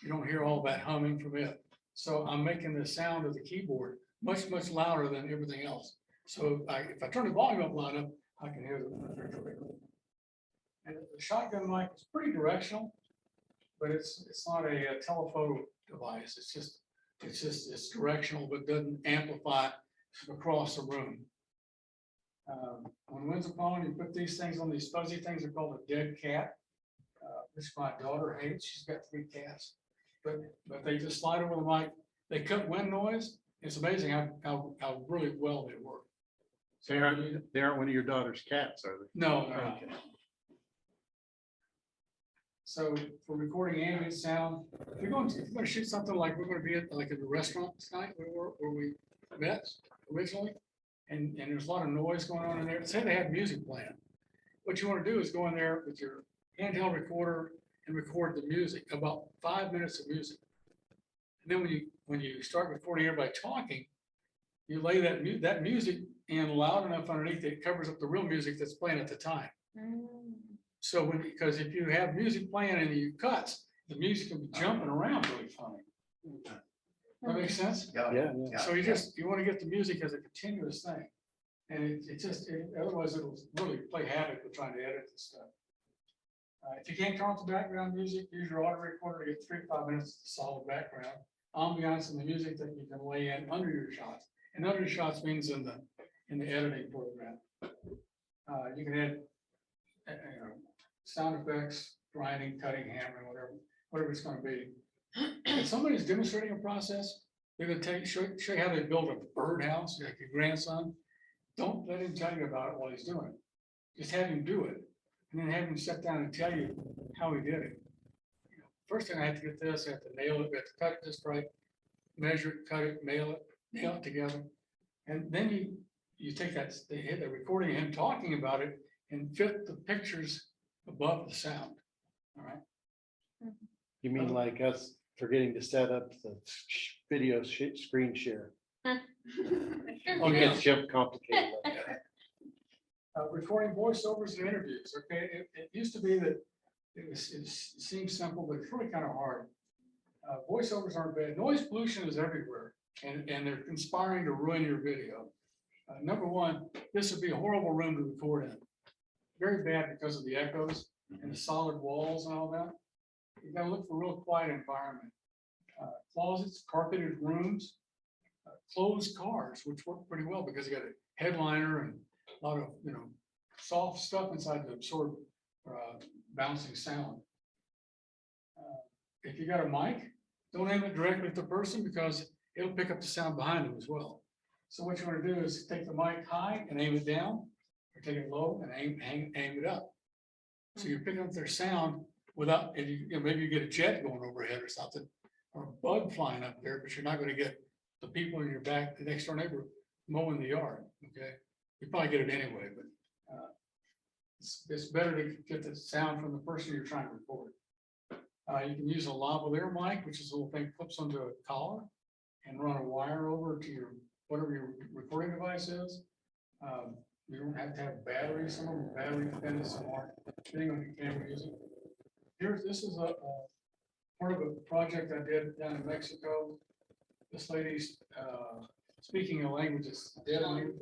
You don't hear all that humming from it. So I'm making the sound of the keyboard much, much louder than everything else. So if I turn the volume up loud enough, I can hear the refrigerator. And the shotgun mic is pretty directional, but it's not a telephoto device. It's directional, but doesn't amplify across the room. When wind's upon, you put these things on these fuzzy things. They're called a dead cat, which my daughter hates. She's got 3 cats, but they just slide over the mic. They cut wind noise. It's amazing how really well they work. They aren't one of your daughter's cats, are they? No, they're not. So for recording ambient sound, if you're going to shoot something like we're going to be at like at the restaurant tonight where we met originally, and there's a lot of noise going on in there. Say they have music playing. What you want to do is go in there with your handheld recorder and record the music, about 5 minutes of music. And then when you start recording everybody talking, you lay that music in loud enough underneath it covers up the real music that's playing at the time. So because if you have music playing and you cuts, the music can be jumping around really funny. That makes sense? Yeah. So you want to get the music as a continuous thing. And otherwise it'll really play havoc with trying to edit this stuff. If you can't turn off the background music, use your auto recorder to get 3 to 5 minutes of solid background ambiance and the music that you can lay in under your shots. And under your shots means in the editing program. You can add sound effects, grinding, cutting, hammering, whatever it's going to be. If somebody's demonstrating a process, they're going to show you how they build a birdhouse, like your grandson. Don't let him tell you about it while he's doing it. Just have him do it, and then have him sit down and tell you how he did it. First thing I have to get this, I have to nail it, we have to cut it just right, measure it, cut it, nail it together. And then you take the recording of him talking about it and fit the pictures above the sound. All right. You mean like us forgetting to set up the video screen share? Oh, It yeah. gets jump complicated. like that. Recording voiceovers and interviews. Okay, it used to be that it seems simple, but it's really kind of hard. Voiceovers aren't bad. Noise pollution is everywhere, and they're conspiring to ruin your video. Number one, this would be a horrible room to record in. Very bad because of the echoes and the solid walls and all that. You got to look for a real quiet environment. Closets, carpeted rooms, closed cars, which work pretty well because you got a headliner and a lot of soft stuff inside to absorb bouncing sound. If you got a mic, don't aim it directly at the person because it'll pick up the sound behind them as well. So what you want to do is take the mic high and aim it down, or take it low and aim it up. So you're picking up their sound without, maybe you get a jet going overhead or something, or a bug flying up there, but you're not going to get the people in your back, the next door neighbor mowing the yard. Okay, you probably get it anyway, but it's better to get the sound from the person you're trying to record. You can use a lavalier mic, which is a little thing clips onto a collar, and run a wire over to your whatever your recording device is. You don't have to have batteries. Some of them are battery dependent, some aren't, depending on the camera using. This is a part of a project I did down in Mexico. This lady's Speaking of languages, dead language.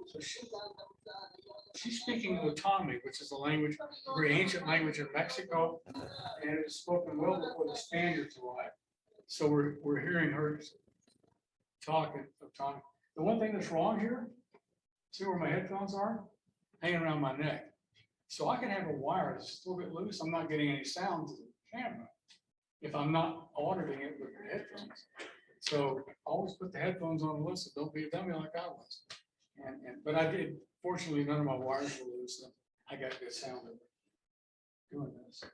So she's speaking Otomi, which is a language, a very ancient language in Mexico, and it was spoken well before the Spaniards arrived. So we're hearing her talking Otomi. The one thing that's wrong here, see where my headphones are? Hanging around my neck. So I can have a wire that's a little bit loose. I'm not getting any sound to the camera if I'm not auditing it with the headphones. So always put the headphones on loose, so don't be a dummy like I was. But I did, fortunately, none of my wires were loose, and I got good sound of doing this.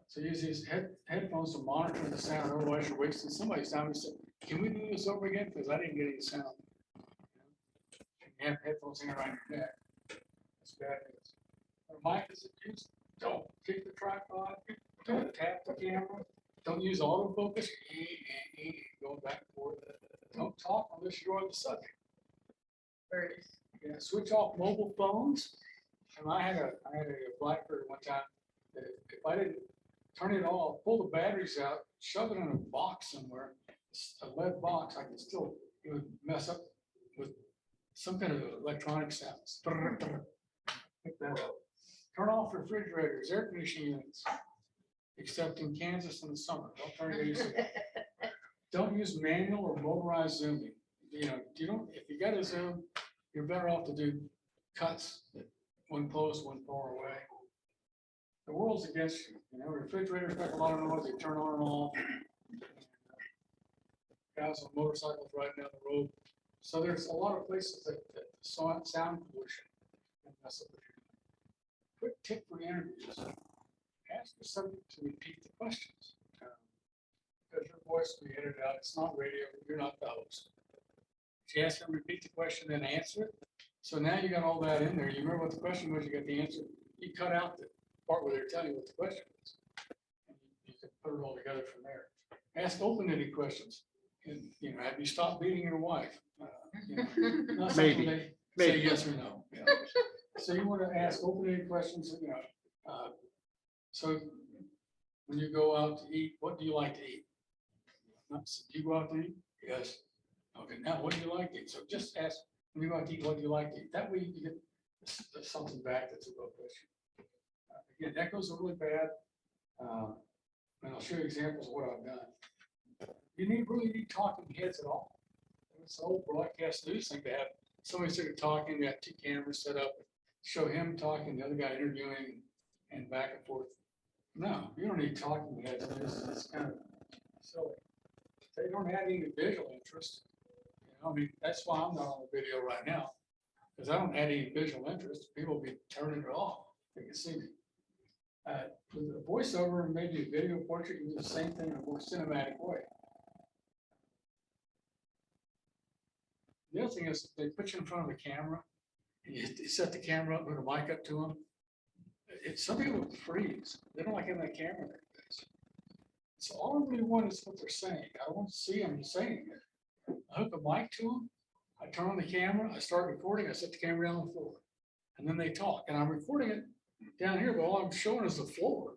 So use these headphones to monitor the sound, otherwise you're wasting somebody's time. And say, can we do this over again? Because I didn't get any sound. You have headphones hanging around your neck. That's bad news. Mic is used. Don't kick the tripod. Don't tap the camera. Don't use autofocus. Going back and forth. Don't talk unless you're on the subject. Yeah, switch off mobile phones. And I had a BlackBerry one time that if I didn't turn it off, pull the batteries out, shove it in a box somewhere, a lead box, I could still, it would mess up with some kind of electronic sounds. Pick that up. Turn off refrigerators, air conditioning units, except in Kansas in the summer. Don't turn it AC. Don't use manual or motorized zooming. You know, if you got a zoom, you're better off to do cuts, one close, one far away. The world's against you. You know, refrigerators make a lot of noise. They turn on and off. Guys on motorcycles riding down the road. So there's a lot of places that sound pollution can mess up with your. Quick tip for interviews. Ask the subject to repeat the questions. Because your voice will be edited out. It's not radio. You're not the host. If you ask them to repeat the question, then answer it. So now you got all that in there. You remember what the question was, you got the answer. You cut out the part where they're telling you what the question was. And you can put it all together from there. Ask open-ended questions. And, you know, have you stopped beating your wife? You know, not something Maybe. they say yes or no. You know. So you want to ask open-ended questions, you know. So when you go out to eat, what do you like to eat? Do you go out to eat? Yes. Okay, now what do you like to eat? So just ask, when you go out to eat, what do you like to eat? That way you get something back that's a real question. Again, that goes really bad. And I'll show you examples of what I've done. You really need talking heads at all. It's an old broadcast news thing to have somebody sort of talking, they got two cameras set up, show him talking, the other guy interviewing, and back and forth. No, you don't need talking heads. It's kind of silly. They don't have any visual interest. You know, I mean, that's why I'm not on the video right now, because I don't have any visual interest. People will be turning it off. They can see me. With a voiceover and maybe a video portrait, you do the same thing in a more cinematic way. The other thing is they put you in front of the camera and you set the camera up, put a mic up to them. Some people freeze. They don't like having that camera in their face. So all I really want is what they're saying. I don't want to see them saying it. I hook a mic to them. I turn on the camera. I start recording. I set the camera down on the floor. And then they talk. And I'm recording it down here, but all I'm showing is the floor.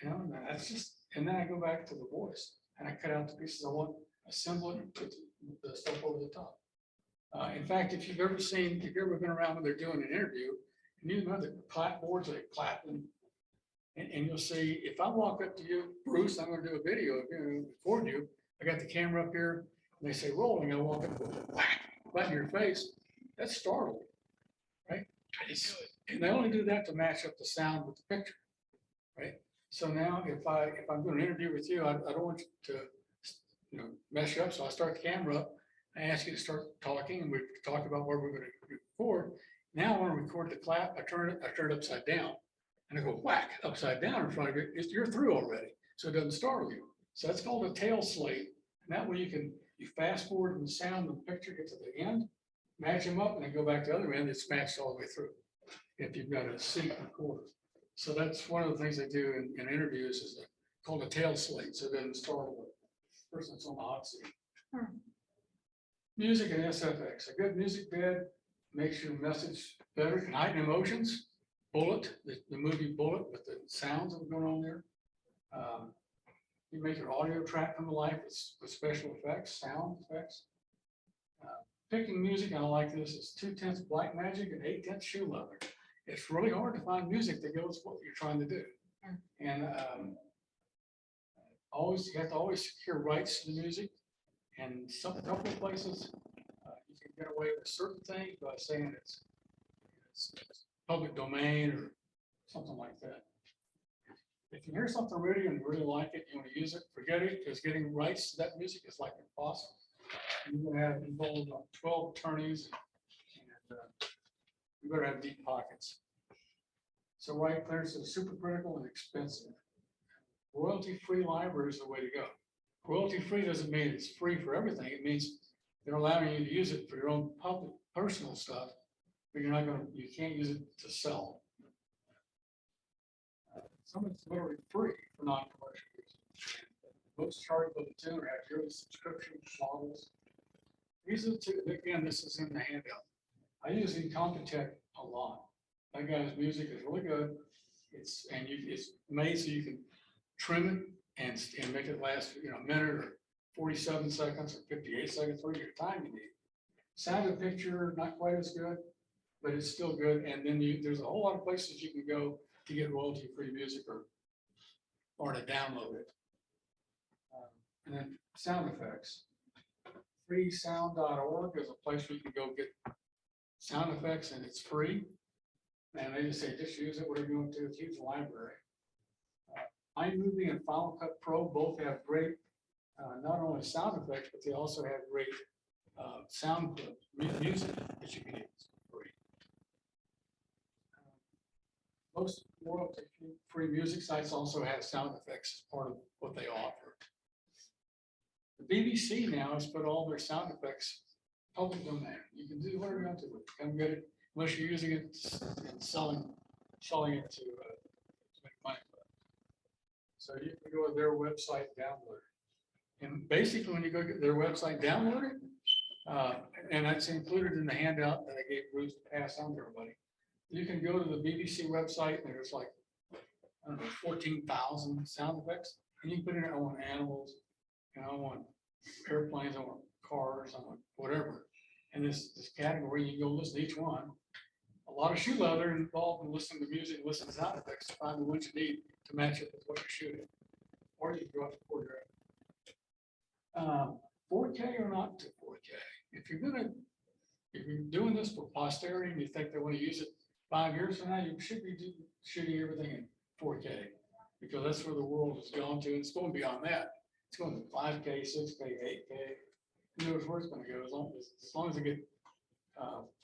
You know, and that's just, and then I go back to the voice and I cut out the pieces I want, assemble it, and put the stuff over the top. In fact, if you've ever been around when they're doing an interview, and you know the clapboards, they clap and you'll see, if I walk up to you, Bruce, I'm going to do a video of you, record you. I got the camera up here, and they say rolling. I walk up, whack, right in your face. That's startling, right? And they only do that to match up the sound with the picture, right? So now, if I'm doing an interview with you, I don't want you to, you know, mess you up. So I start the camera up. I ask you to start talking, and we talk about where we're going to record. Now I want to record the clap. I turn it upside down, and I go whack upside down in front of you. You're through already, so it doesn't startle you. So that's called a tail slate. And that way you fast forward the sound and the picture, get to the end, match them up, and then go back to the other end. It's matched all the way through. If you've got a sync recorder. So that's one of the things they do in interviews is called a tail slate. So it doesn't startle the person that's on the hot seat. Music and SFX. A good music bed makes your message better, can heighten emotions. Bullet, the movie Bullet with the sounds that are going on there. You make your audio track come to life with special effects, sound effects. Picking music, I like this, is 2/10 black magic and 8/10 shoe leather. It's really hard to find music that goes with what you're trying to do. And you have to always secure rights to the music. And a couple of places, you can get away with certain things by saying it's public domain or something like that. If you hear something radio and you really like it, you want to use it, forget it, because getting rights to that music is like impossible. You're gonna have involved 12 attorneys, and you better have deep pockets. So right clearance is super critical and expensive. Royalty-free library is the way to go. Royalty-free doesn't mean it's free for everything. It means they're allowing you to use it for your own public, personal stuff, but you can't use it to sell. Some of it's literally free for non-commercial use. Most chargeable to have yearly subscription models. These are the two, again, this is in the handout. I use Incompetech a lot. That guy's music is really good. It's made so you can trim it and make it last, a minute or 47 seconds or 58 seconds, or your time you need. Sound and picture, not quite as good, but it's still good. And then there's a whole lot of places you can go to get royalty-free music or to download it. And then sound effects. Freesound.org is a place where you can go get sound effects, and it's free. And they just say, just use it, whatever you want to. It's a huge library. iMovie and Final Cut Pro both have great, not only sound effects, but they also have great sound clips, music that you can use for free. Most royalty-free music sites also have sound effects as part of what they offer. The BBC now has put all their sound effects public domain. You can do whatever you want to with it. Come get it, unless you're using it and selling it to make money. So you can go to their website, download it. And basically, when you go to their website, download it, and that's included in the handout that I gave Bruce to pass on to everybody. You can go to the BBC website, and there's like, I don't know, 14,000 sound effects, and you can put in, I want animals, I want airplanes, I want cars, I want whatever. And this category, you go listen to each one. A lot of shoe leather involved in listening to music, listening to sound effects to find the ones you need to match it with what you're shooting. Or you can go up to 4K or not to 4K. If you're doing this for posterity and you think they want to use it 5 years from now, you should be shooting everything in 4K, because that's where the world has gone to. And it's going beyond that. It's going to 5K, 6K, 8K. Who knows where it's going to go, as long as they get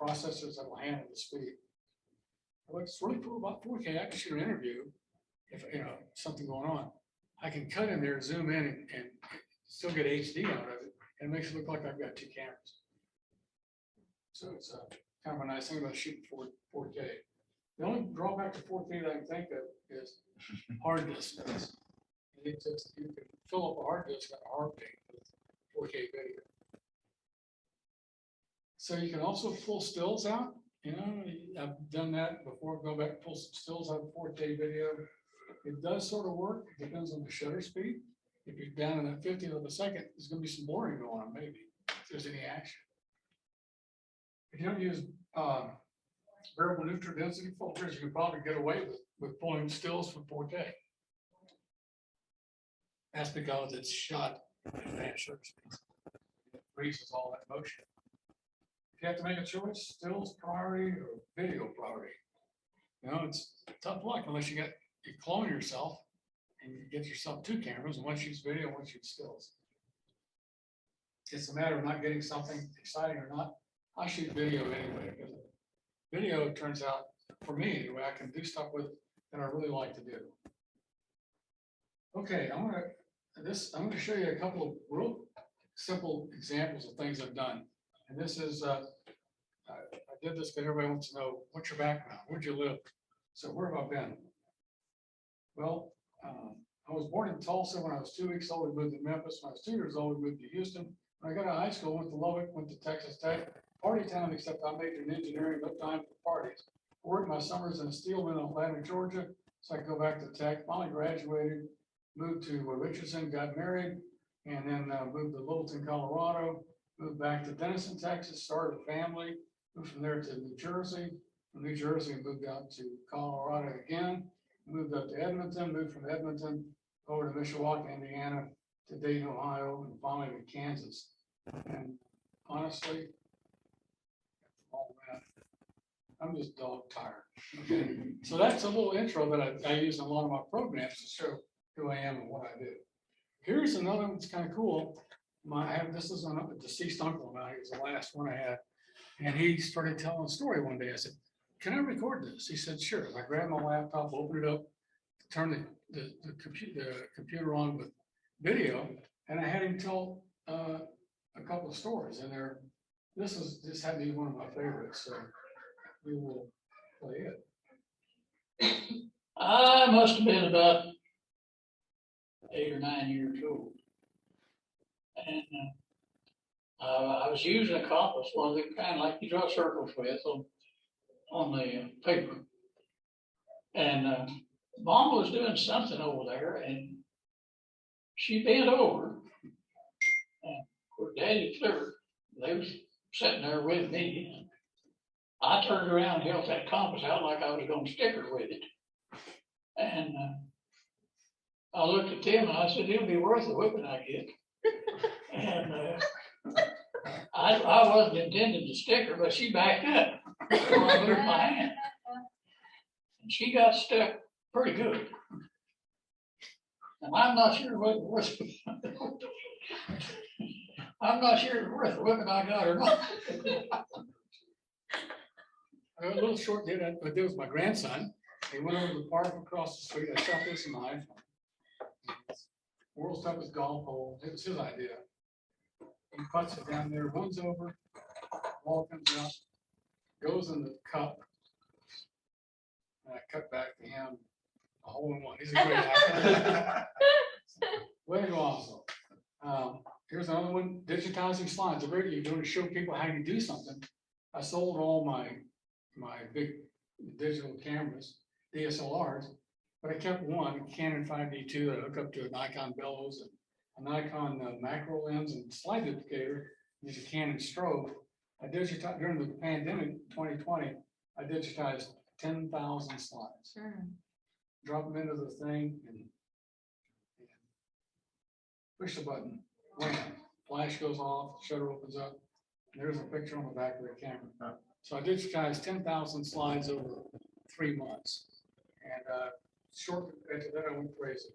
processors that will handle the speed. What's really cool about 4K, I can shoot an interview if something going on. I can cut in there, zoom in, and still get HD out of it, and it makes it look like I've got two cameras. So it's kind of a nice thing about shooting 4K. The only drawback to 4K that I can think of is hard disk space. You can fill up a hard disk on a hard disk with 4K video. So you can also pull stills out. I've done that before. Go back, pull some stills out of 4K video. It does sort of work. It depends on the shutter speed. If you're down in that 50th of a second, there's going to be some blurring going on, maybe, if there's any action. If you don't use variable neutral density filters, you can probably get away with pulling stills from 4K. That's because it's shot at advanced shutter speeds. It freezes all that motion. If you have to make a choice, stills priority or video priority, it's tough luck unless you clone yourself and you get yourself two cameras, and one shoots video, one shoots stills. It's a matter of not getting something exciting or not. I shoot video anyway, because video, it turns out, for me anyway, I can do stuff with it that I really like to do. Okay, I'm going to show you a couple of real simple examples of things I've done. And this is, I did this because everybody wants to know, what's your background? Where'd you live? So where have I been? Well, I was born in Tulsa when I was 2 weeks old. We moved to Memphis. When I was 2 years old, we moved to Houston. When I got out of high school, went to Lubbock, went to Texas Tech, party town, except I majored in engineering, no time for parties. Worked my summers in a steel mill in Atlanta, Georgia, so I could go back to Tech, finally graduated, moved to Richardson, got married, and then moved to Littleton, Colorado, moved back to Denison, Texas, started a family, moved from there to New Jersey. From New Jersey, moved out to Colorado again, moved up to Edmonton, moved from Edmonton over to Mishawaka, Indiana, to Dayton, Ohio, and finally to Kansas. And honestly, all that, I'm just dog tired. Okay, so that's a little intro that I use in a lot of my programs to show who I am and what I do. Here's another one that's kind of cool. This is a deceased uncle of mine. He was the last one I had, and he started telling a story one day. I said, "Can I record this?" He said, "Sure." I grabbed my laptop, opened it up, turned the computer on with video, and I had him tell a couple of stories. And this had to be one of my favorites. So we will play it. I must have been about 8 or 9 years old. And I was using a compass, one of the kind like you draw circles with on the paper. And Mom was doing something over there, and she bent over. And her Daddy Clifford, they was sitting there with me. I turned around and held that compass out like I was going to stick her with it. And I looked at Tim and I said, "It'll be worth the whipping I get." And I wasn't intending to stick her, but she backed up. So I moved my hand. And she got stuck pretty good. And I'm not sure what it was. I'm not sure it's worth the whipping I got or not. A little short did I, but there was my grandson. He went over to the park across the street. I shot this knife. World's toughest golf hole. It was his idea. He puts it down there, runs over, ball comes out, goes in the cup. And I cut back to him, a hole in one. He's a great actor. Way to go, also. Here's another one, digitizing slides. You're going to show people how you do something. I sold all my big digital cameras, DSLRs, but I kept one, a Canon 5D2 that I hook up to a Nikon bellows, and a Nikon macro lens and slide duplicator, use a Canon strobe. I digitized during the pandemic, 2020, I digitized 10,000 slides. Drop them into the thing and push the button, wham, flash goes off, shutter opens up, and there's a picture on the back of the camera. So I digitized 10,000 slides over 3 months. And shortly after that, I went crazy.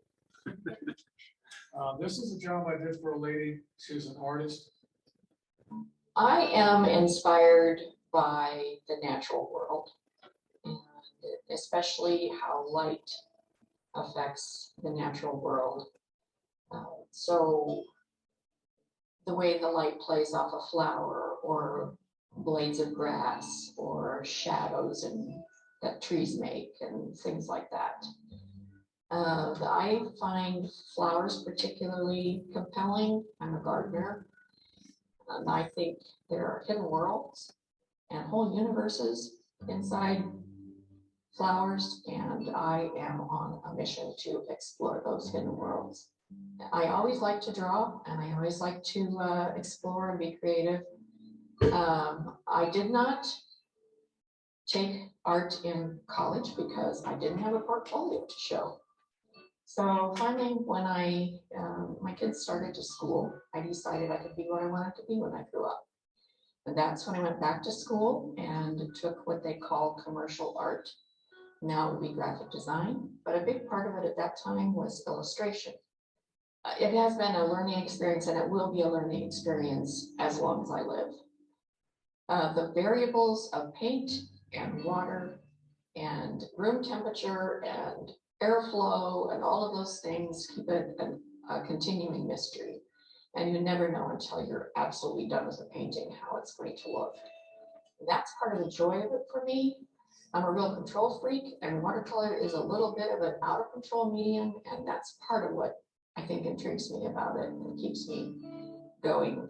This is a job I did for a lady. She was an artist. I am inspired by the natural world, and especially how light affects the natural world. So the way the light plays off a flower, or blades of grass, or shadows that trees make, and things like that. I find flowers particularly compelling. I'm a gardener, and I think there are hidden worlds and whole universes inside flowers, and I am on a mission to explore those hidden worlds. I always like to draw, and I always like to explore and be creative. I did not take art in college because I didn't have a portfolio to show. So finally, when my kids started to school, I decided I could be what I wanted to be when I grew up. And that's when I went back to school and took what they call commercial art. Now it would be graphic design, but a big part of it at that time was illustration. It has been a learning experience, and it will be a learning experience as long as I live. The variables of paint and water and room temperature and airflow and all of those things keep it a continuing mystery. And you never know until you're absolutely done with the painting how it's going to look. And that's part of the joy of it for me. I'm a real control freak, and watercolor is a little bit of an out of control medium, and that's part of what I think intrigues me about it and keeps me going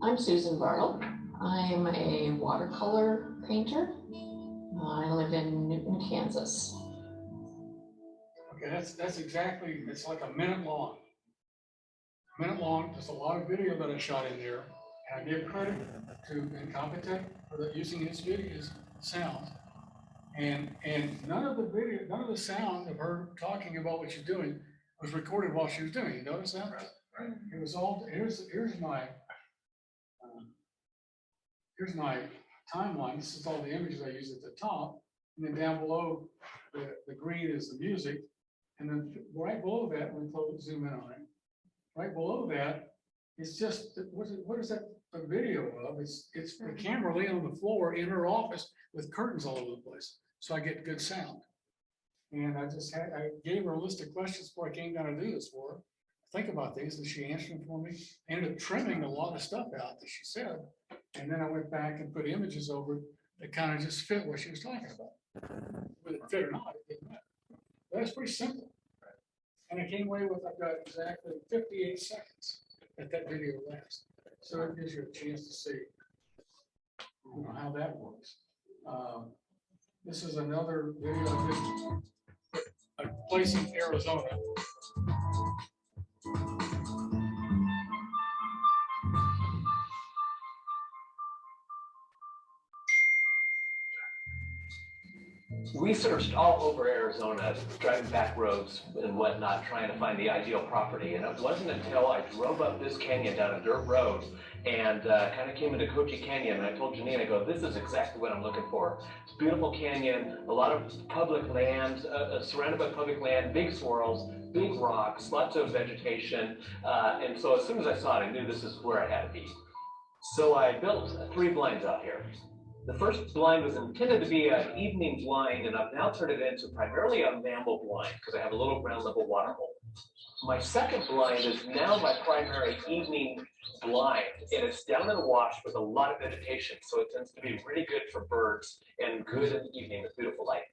I'm Susan Bartle. I'm a watercolor painter. I live in Newton, Kansas. Okay, that's exactly, it's like a minute long. There's a lot of video that I shot in there. And I give credit to Incompetech for using his videos, sounds. And none of the sound of her talking about what she's doing was recorded while she was doing it. You notice that? Right. It was all, here's my timeline. This is all the images I use at the top. And then down below, the green is the music. And then right below that, we zoom in on it. Right below that, it's just, what is that a video of? It's the camera laying on the floor in her office with curtains all over the place. So I get good sound. And I gave her a list of questions before I came down to do this for her. Think about these, and she answered them for me. I ended up trimming a lot of stuff out that she said. And then I went back and put images over that kind of just fit what she was talking about. Whether it fit or not, it didn't matter. That's pretty simple. And I came away with, I've got exactly 58 seconds that video lasts. So it gives you a chance to see, how that works. This is another video I did, a place in Arizona. We searched all over Arizona, driving back roads and whatnot, trying to find the ideal property. And it wasn't until I drove up this canyon down a dirt road and kind of came into Cochise Canyon. And I told Janine, I go, this is exactly what I'm looking for. It's a beautiful canyon, a lot of public land, surrounded by public land, big swirls, big rocks, lots of vegetation. And so as soon as I saw it, I knew this is where I had to be. So I built 3 blinds out here. The first blind was intended to be an evening blind, and I've now turned it into primarily a mammal blind because I have a little ground level water hole. My second blind is now my primary evening blind, and it's down in the wash with a lot of vegetation, so it tends to be really good for birds and good in the evening with beautiful light.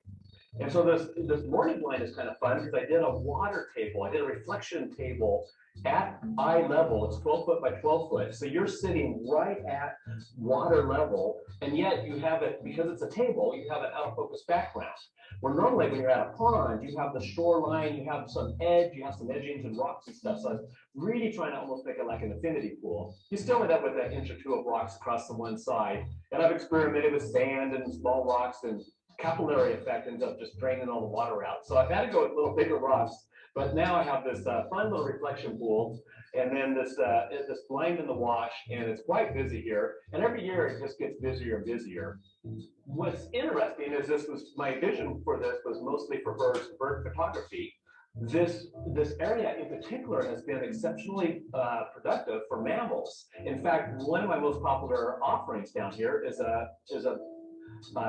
And so this morning blind is kind of fun because I did a water table. I did a reflection table at eye level. It's 12 foot by 12 foot. So you're sitting right at water level, and yet you have it, because it's a table, you have an out of focus background. Where normally when you're at a pond, you have the shoreline, you have some edge, you have some edgings and rocks and stuff. So I was really trying to almost make it like an infinity pool. You still end up with an inch or 2 of rocks across the one side. And I've experimented with sand and small rocks, and capillary effect ends up just draining all the water out. So I've had to go with little bigger rocks, but now I have this fun little reflection pool, and then this blind in the wash, and it's quite busy here. And every year it just gets busier and busier. What's interesting is this was my vision for this was mostly for bird photography. This area in particular has been exceptionally productive for mammals. In fact, one of my most popular offerings down here is a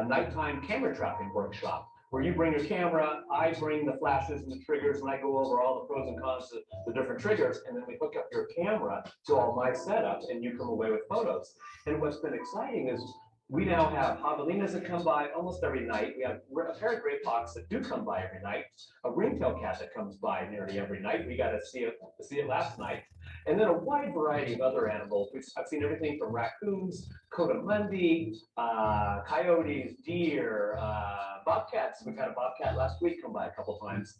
nighttime camera trapping workshop, where you bring your camera, I bring the flashes and the triggers, and I go over all the pros and cons of the different triggers, and then we hook up your camera to all my setup, and you come away with photos. And what's been exciting is we now have javelinas that come by almost every night. We have a pair of gray fox that do come by every night, a ringtail cat that comes by nearly every night. We got to see it last night. And then a wide variety of other animals. I've seen everything from raccoons, coatimundi, coyotes, deer, bobcats. We've had a bobcat last week come by a couple times.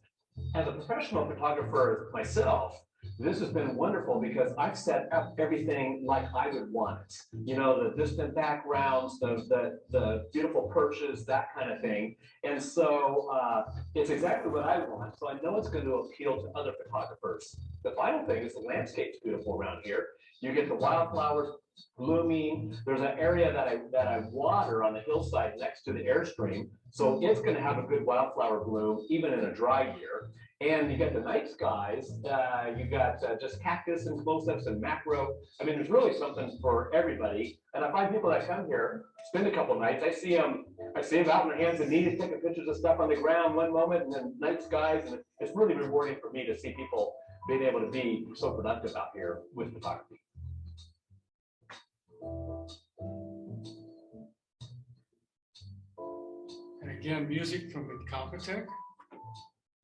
As a professional photographer myself, this has been wonderful because I've set up everything like I would want it. You know, the distant backgrounds, the beautiful perches, that kind of thing. And so it's exactly what I want. So I know it's going to appeal to other photographers. The final thing is the landscape's beautiful around here. You get the wildflowers blooming. There's an area that I water on the hillside next to the airstream. So it's going to have a good wildflower bloom even in a dry year. And you get the night skies, you got just cactus and close-ups and macro. I mean, there's really something for everybody. And I find people that come here, spend a couple nights, I see them out on their hands and knees, taking pictures of stuff on the ground one moment, and then night skies. And it's really rewarding for me to see people being able to be so productive out here with photography. And again, music from Incompetech.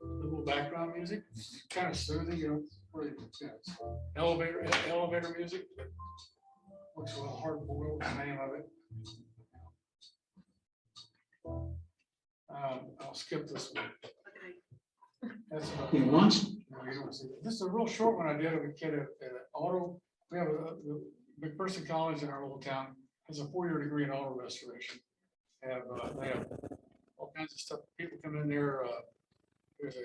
A little background music, it's kind of soothing, it's elevator music. Looks a little hard boiled, the name of it. I'll skip this one. That's about. He wants, No, you don't see that. This is a real short one I did of a kid at auto. We have the McPherson College in our little town has a 4-year degree in auto restoration. They have all kinds of stuff. People come in there. There's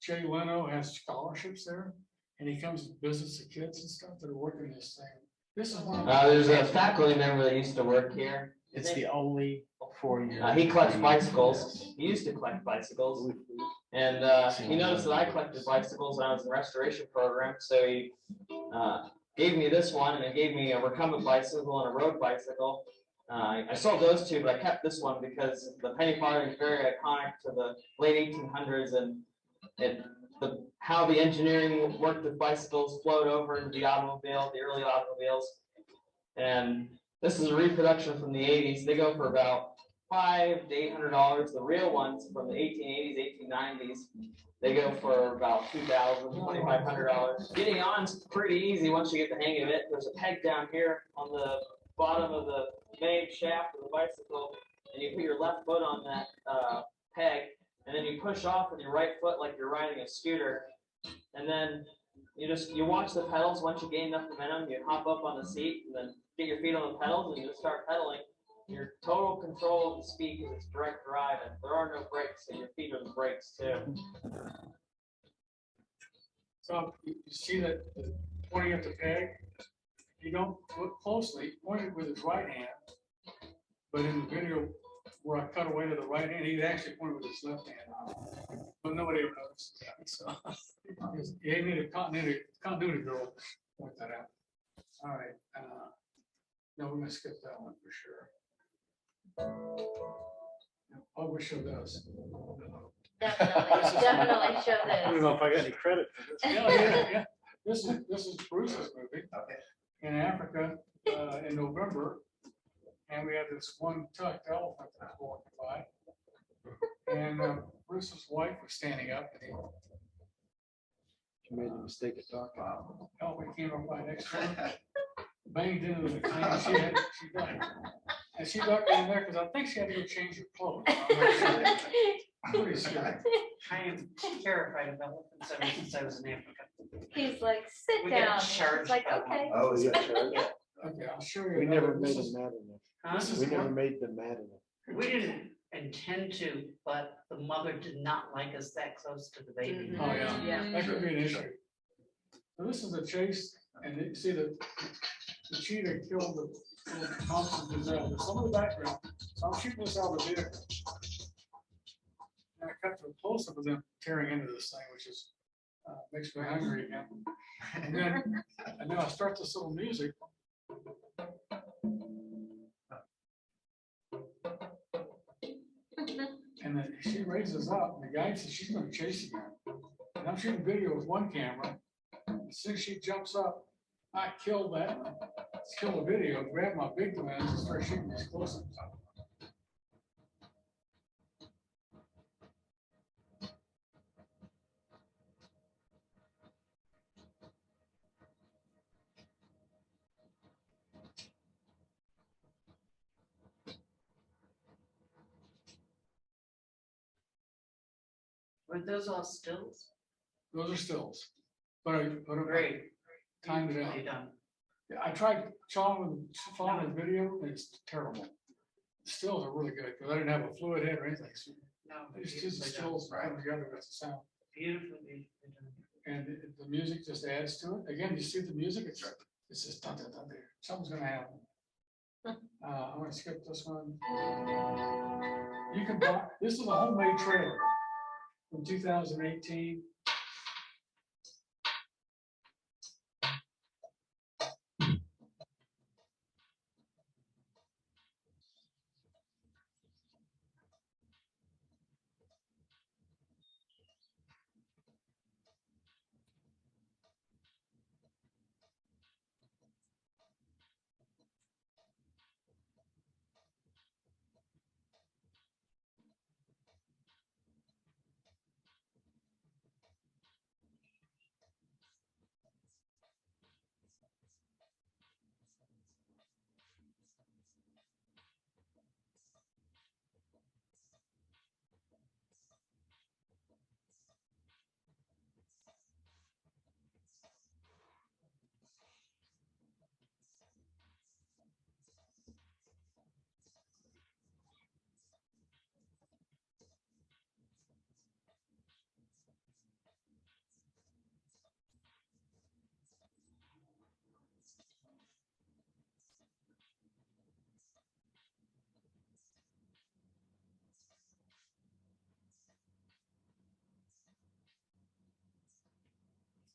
Jay Leno has scholarships there, and he comes and visits the kids and stuff that are working this thing. This is one. There's a faculty member that used to work here. It's the only 4-year. He collects bicycles. He used to collect bicycles. And he noticed that I collected bicycles when I was in the restoration program. So he gave me this one, and he gave me a recumbent bicycle and a road bicycle. I sold those two, but I kept this one because the penny farthing is very iconic to the late 1800s, and how the engineering worked with bicycles flowed over into the automobile, the early automobiles. And this is a reproduction from the 80s. They go for about $500 to $800. The real ones from the 1880s, 1890s, they go for about $2,000, $2,500. Getting on's pretty easy once you get the hang of it. There's a peg down here on the bottom of the main shaft of the bicycle, and you put your left foot on that peg, and then you push off with your right foot like you're riding a scooter, and then you watch the pedals. Once you gain enough momentum, you hop up on the seat and then get your feet on the pedals and you just start pedaling. You're total control of the speed because it's direct drive, and there are no brakes, so your feet are the brakes too. So you see that pointing at the peg, you don't look closely, pointed with his right hand, but in the video where I cut away to the right hand, he actually pointed with his left hand. But nobody ever noticed that. So he made a continuity girl to point that out. All right. No, we're gonna skip that one for sure. I'll wish show those. Definitely show I don't this. know if I got any credit for this. Yeah. This is Bruce's movie Okay. in Africa in November. And we had this one tucked elephant that was walking by. And Bruce's wife was standing up, and You made the mistake of talking. the elephant came up right next to her, banged into the thing, and she ducked. And she ducked in there because I think she had to go change her clothes. I'm not sure. Pretty scary. I am terrified of elephants ever since I was in Africa. He's like, sit We get down. charged It's like, by one. okay. Oh, Yeah, yeah. sure. Okay, I'll show you. We another- never made this is- them mad enough. Huh? This is We never one- made them mad enough. We didn't intend to, but the mother did not like us that close to the baby. Oh, yeah. Yeah. That could be an issue. So this is a chase, and you see the cheetah killed the little Thompson gazelle. There's some of the background. So I'm shooting this out of the vehicle. And I cut to a close-up of them tearing into this thing, which is makes me hungry again. And then I start this little music. And then she raises up, and the guy says she's gonna chase again. And I'm shooting video with one camera. As soon as she jumps up, I kill the video, grab my big lens and start shooting these close-ups. Were those all stills? Those are stills. But I Great. timed it Beautifully out. done. I tried following the video, and it's terrible. Stills are really good, because I didn't have a fluid head or anything. So No, it's just beautifully done. stills come together with the sound. Beautifully done. And the music just adds to it. Again, you see the music, it's just dun, dun, dun, dun. Something's gonna happen. I'm gonna skip this one. You can buy, this is a homemade trailer from 2018.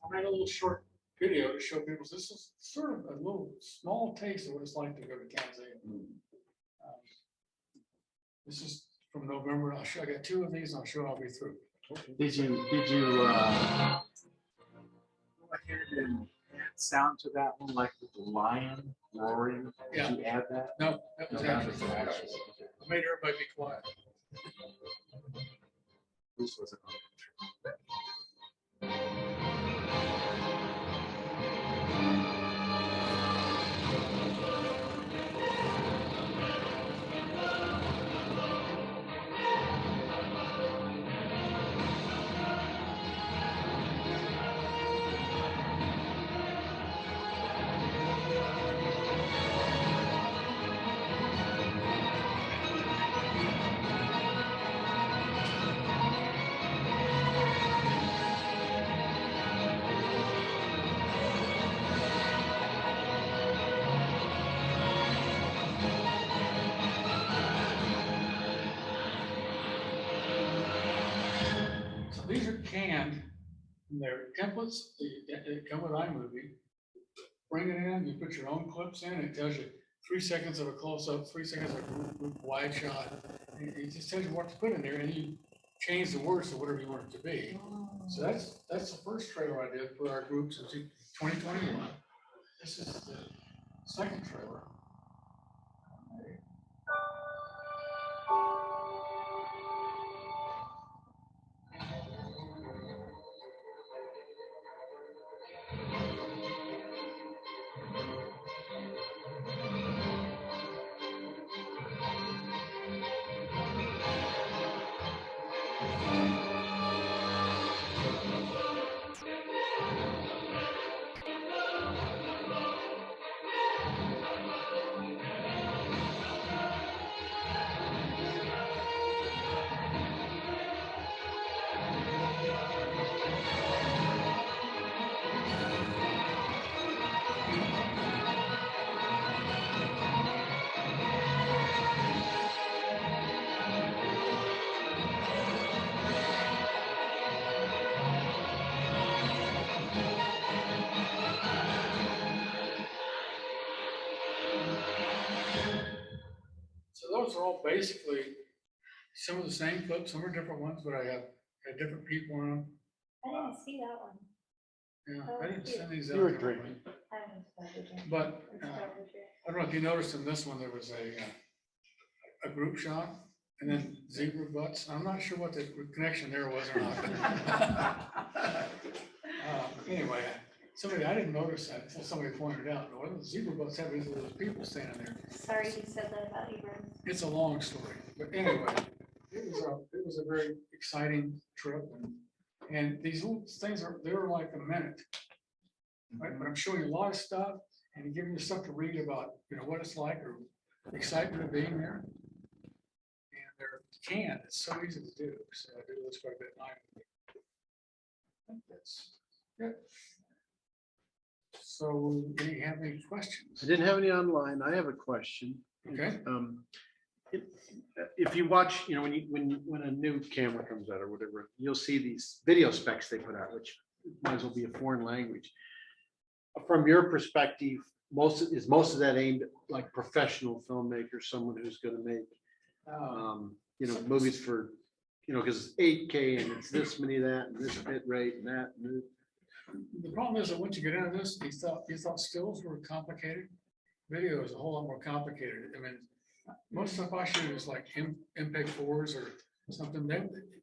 I made a little short video to show people, this is sort of a little small taste of what it's like to go to Kansas. This is from November. I got 2 of these. I'm sure I'll be through. Did you add sound to that one, like with the lion roaring? Yeah. Did you add that? No, that was actually. I made everybody be quiet. This was an So these are canned. And they're templates. They come with iMovie. Bring it in. You put your own clips in. It tells you 3 seconds of a close-up, 3 seconds of a wide shot. And it just tells you what to put in there, and you change the words to whatever you want it to be. So that's the first trailer I did for our group since 2021. This is the second trailer. So those are all basically some of the same clips, some are different ones, but I have different people on them. I didn't see that one. Yeah, I didn't send these out. You were to everybody. drinking. I haven't started yet. But It's I started yet. don't know if you noticed in this one, there was a group shot and then zebra butts. I'm not sure what the connection there was or not. Anyway, I didn't notice that until somebody pointed it out. Well, the zebra butts have these little people standing there. Sorry you said that about Abrams. It's a long story, but anyway, it was a very exciting trip, and these little things they're like a minute, right? But I'm showing you a lot of stuff and giving you stuff to read about, what it's like or the excitement of being there. And they're canned. It's so easy to do. So I do this quite a bit. I think that's it. So, do you have any questions? I didn't have any online. I have a question. Okay. If you watch, when a new camera comes out or whatever, you'll see these video specs they put out, which might as well be a foreign language. From your perspective, most of that aimed at like professional filmmakers, someone who's going to make, movies for, because it's 8K and it's this many of that and this bit rate and that. And The problem is that once you get into this, you thought stills were complicated. Video is a whole lot more complicated. I mean, most stuff I shoot is like MPEG-4s or something.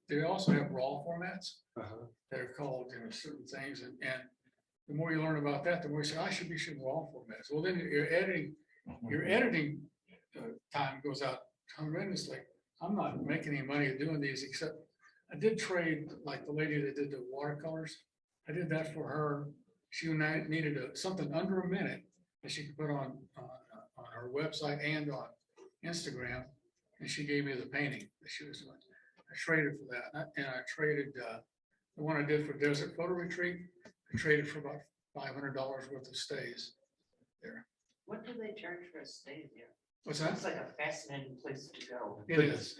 They also have RAW formats that are called certain things. And the more you learn about that, the more you say, I should be shooting RAW formats. Well, then your editing time goes out tremendously. I'm not making any money doing these, except I did trade like the lady that did the watercolors. I did that for her. She needed something under a minute that she could put on her website and on Instagram, and she gave me the painting that she was doing. I traded for that, and I traded the one I did for Desert Photo Retreat. I traded for about $500 worth of stays there. What do they charge for a stay there? What's that? It's like a fascinating place to go. It is.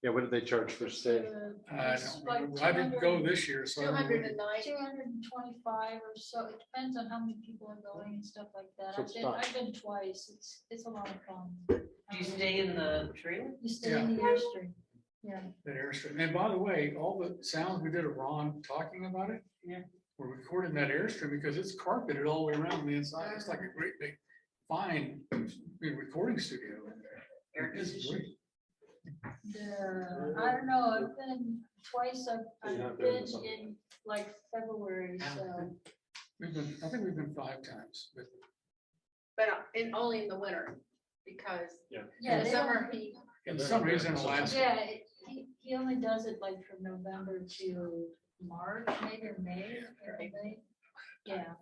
Yeah, what did they charge for stay? I It's don't like remember. I didn't go 200 this year, so. I don't know what it- 225 or so. It depends on how many people are going and stuff like that. So I've it's been, not- I've been twice. It's a lot of fun. Do you stay in the trailer? You stay in the Airstream. Yeah. That Airstream. And by the way, all the sounds we did of Ron talking about it. Yeah. Were recorded in that Airstream because it's carpeted all the way around the inside. It's like a great big fine recording studio in there. Air It's conditioning. great. I don't know. I've been twice. I've You're not been doing this on- in like February, so. I think we've been 5 times, but But only in the winter, because Yeah, in the they summer, don't- he, in the summer he's in Alaska. Yeah, he only does it like from November to March, maybe or May, or May. Yeah.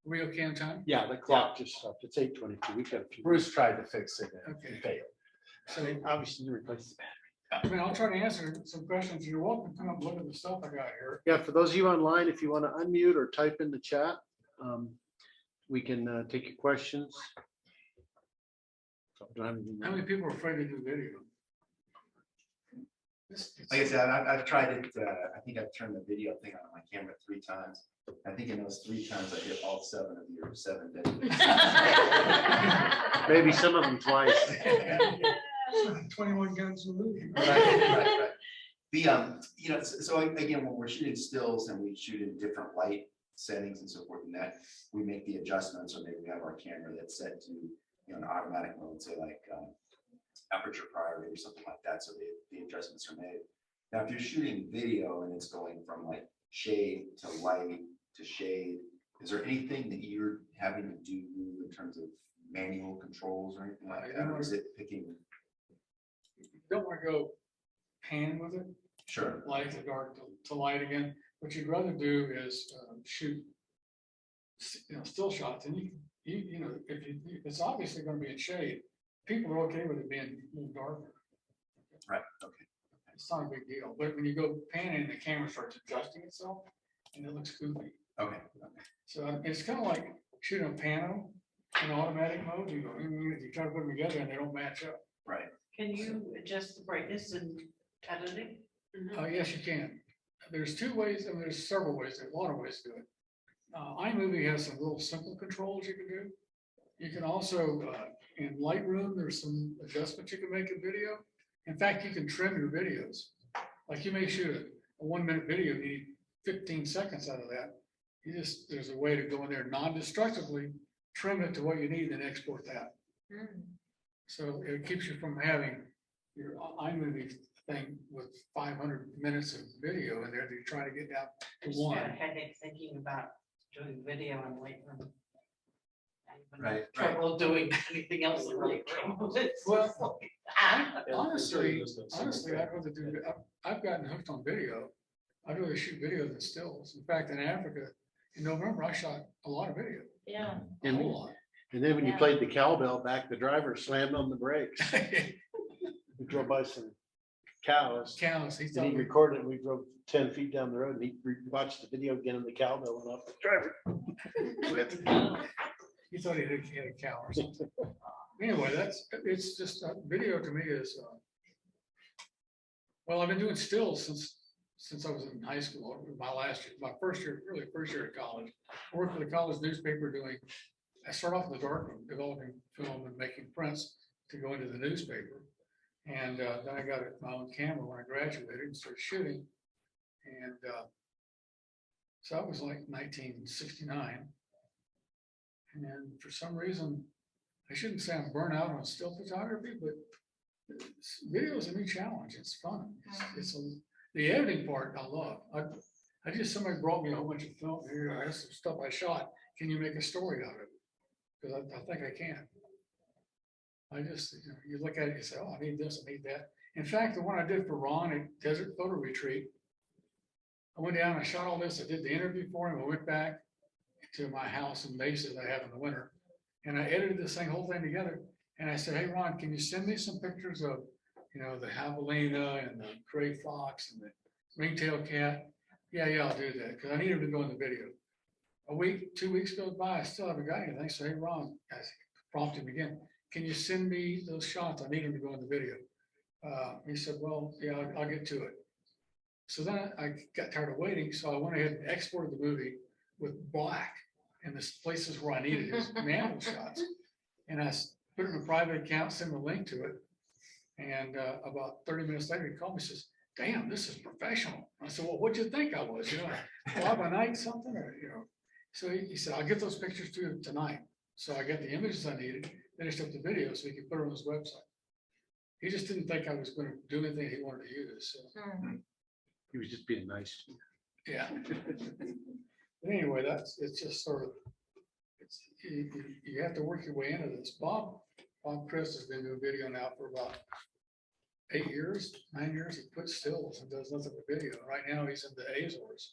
We okay on time? Yeah, the clock just stopped. It's 8:22. We've got a few. Bruce tried to fix it and Okay. he failed. So, Obviously, you replaced the battery. I mean, I'll try to answer some questions. You're welcome to come up and look at the stuff I got here. Yeah, for those of you online, if you want to unmute or type in the chat, we can take your questions. Don't have anything. How many people are afraid to do video? Like I said, I've tried it, I think I've turned the video thing on my camera 3 times. I think in those 3 times I hit all 7 of your 7 videos. Maybe some of them twice. 21 guns in the movie. Right. The, you know, so again, when we're shooting stills and we shoot in different light settings and so forth, and that we make the adjustments, or maybe we have our camera that's set to, an automatic mode, say like aperture priority or something like that, so the adjustments are made. Now, if you're shooting video and it's going from like shade to light to shade, is there anything that you're having to do in terms of manual controls or anything like that, or is it picking? Don't want to go pan with it, Sure. light to dark to light again. What you'd rather do is shoot, still shots, and you know, if it's obviously going to be in shade, people are okay with it being a little darker. Right, okay. It's not a big deal, but when you go panning, the camera starts adjusting itself, and it looks goofy. Okay. So it's kind of like shooting a piano in automatic mode. You try to put them together and they don't match up. Right. Can you adjust the brightness and editing? Yes, you can. There's 2 ways, and there's several ways, there's a lot of ways to do it. iMovie has some real simple controls you can do. You can also, in Lightroom, there's some adjustments you can make in video. In fact, you can trim your videos. Like you may shoot a 1-minute video, you need 15 seconds out of that. There's a way to go in there non-destructively, trim it to what you need, and export that. So it keeps you from having your iMovie thing with 500 minutes of video in there that you're trying to get down I to just 1. got a headache thinking about doing video on Lightroom. I haven't had Right. trouble doing anything else in Lightroom. It's Well, just like, Honestly, I'd rather do, I've gotten hooked on video. I'd rather shoot video than stills. In fact, in Africa, in November, I shot a lot of video, Yeah. a whole lot. And then when you Yeah. played the cowbell back, the driver slammed on the brakes. We drove by some cows Cows, he and thought, he recorded it. We drove 10 feet down the road and he watched the video again and the cowbell went off the driver. he thought he had a cow or something. Anyway, it's just, video to me is, well, I've been doing stills since I was in high school, my first year at college. I worked for the college newspaper I started off in the darkroom, developing film and making prints to go into the newspaper. And then I got my own camera when I graduated and started shooting. And so that was like 1969. And for some reason, I shouldn't say I'm burnt out on still photography, but video is a new challenge. It's fun. The editing part I love. Somebody brought me a whole bunch of film here. I have some stuff I shot. Can you make a story out of it? Because I think I can. You look at it, you say, oh, I need this, I need that. In fact, the one I did for Ron at Desert Photo Retreat, I went down, I shot all this, I did the interview for him, I went back to my house in Mesa that I have in the winter, and I edited this whole thing together. And I said, hey, Ron, can you send me some pictures of, the javelina and the gray fox and the ringtail cat? Yeah, I'll do that, because I need him to go in the video. A week, 2 weeks goes by, I still haven't got anything. So, hey, Ron, I prompted him again. Can you send me those shots? I need them to go in the video. He said, well, yeah, I'll get to it. So then I got tired of waiting, so I went ahead and exported the movie with black and the places where I needed his manhole shots. And I put it in a private account, sent him a link to it. And about 30 minutes later, he called me and says, damn, this is professional. I said, well, what'd you think I was, fly by night something, or, So he said, I'll get those pictures to you tonight. So I got the images I needed, finished up the video so he could put it on his website. He just didn't think I was going to do anything he wanted to use. So, He was just being nice. yeah. But anyway, it's just sort of, you have to work your way into this. Bob Chris has been doing video now for about 8 years, 9 years. He puts stills and does nothing but video. Right now he's in the Azores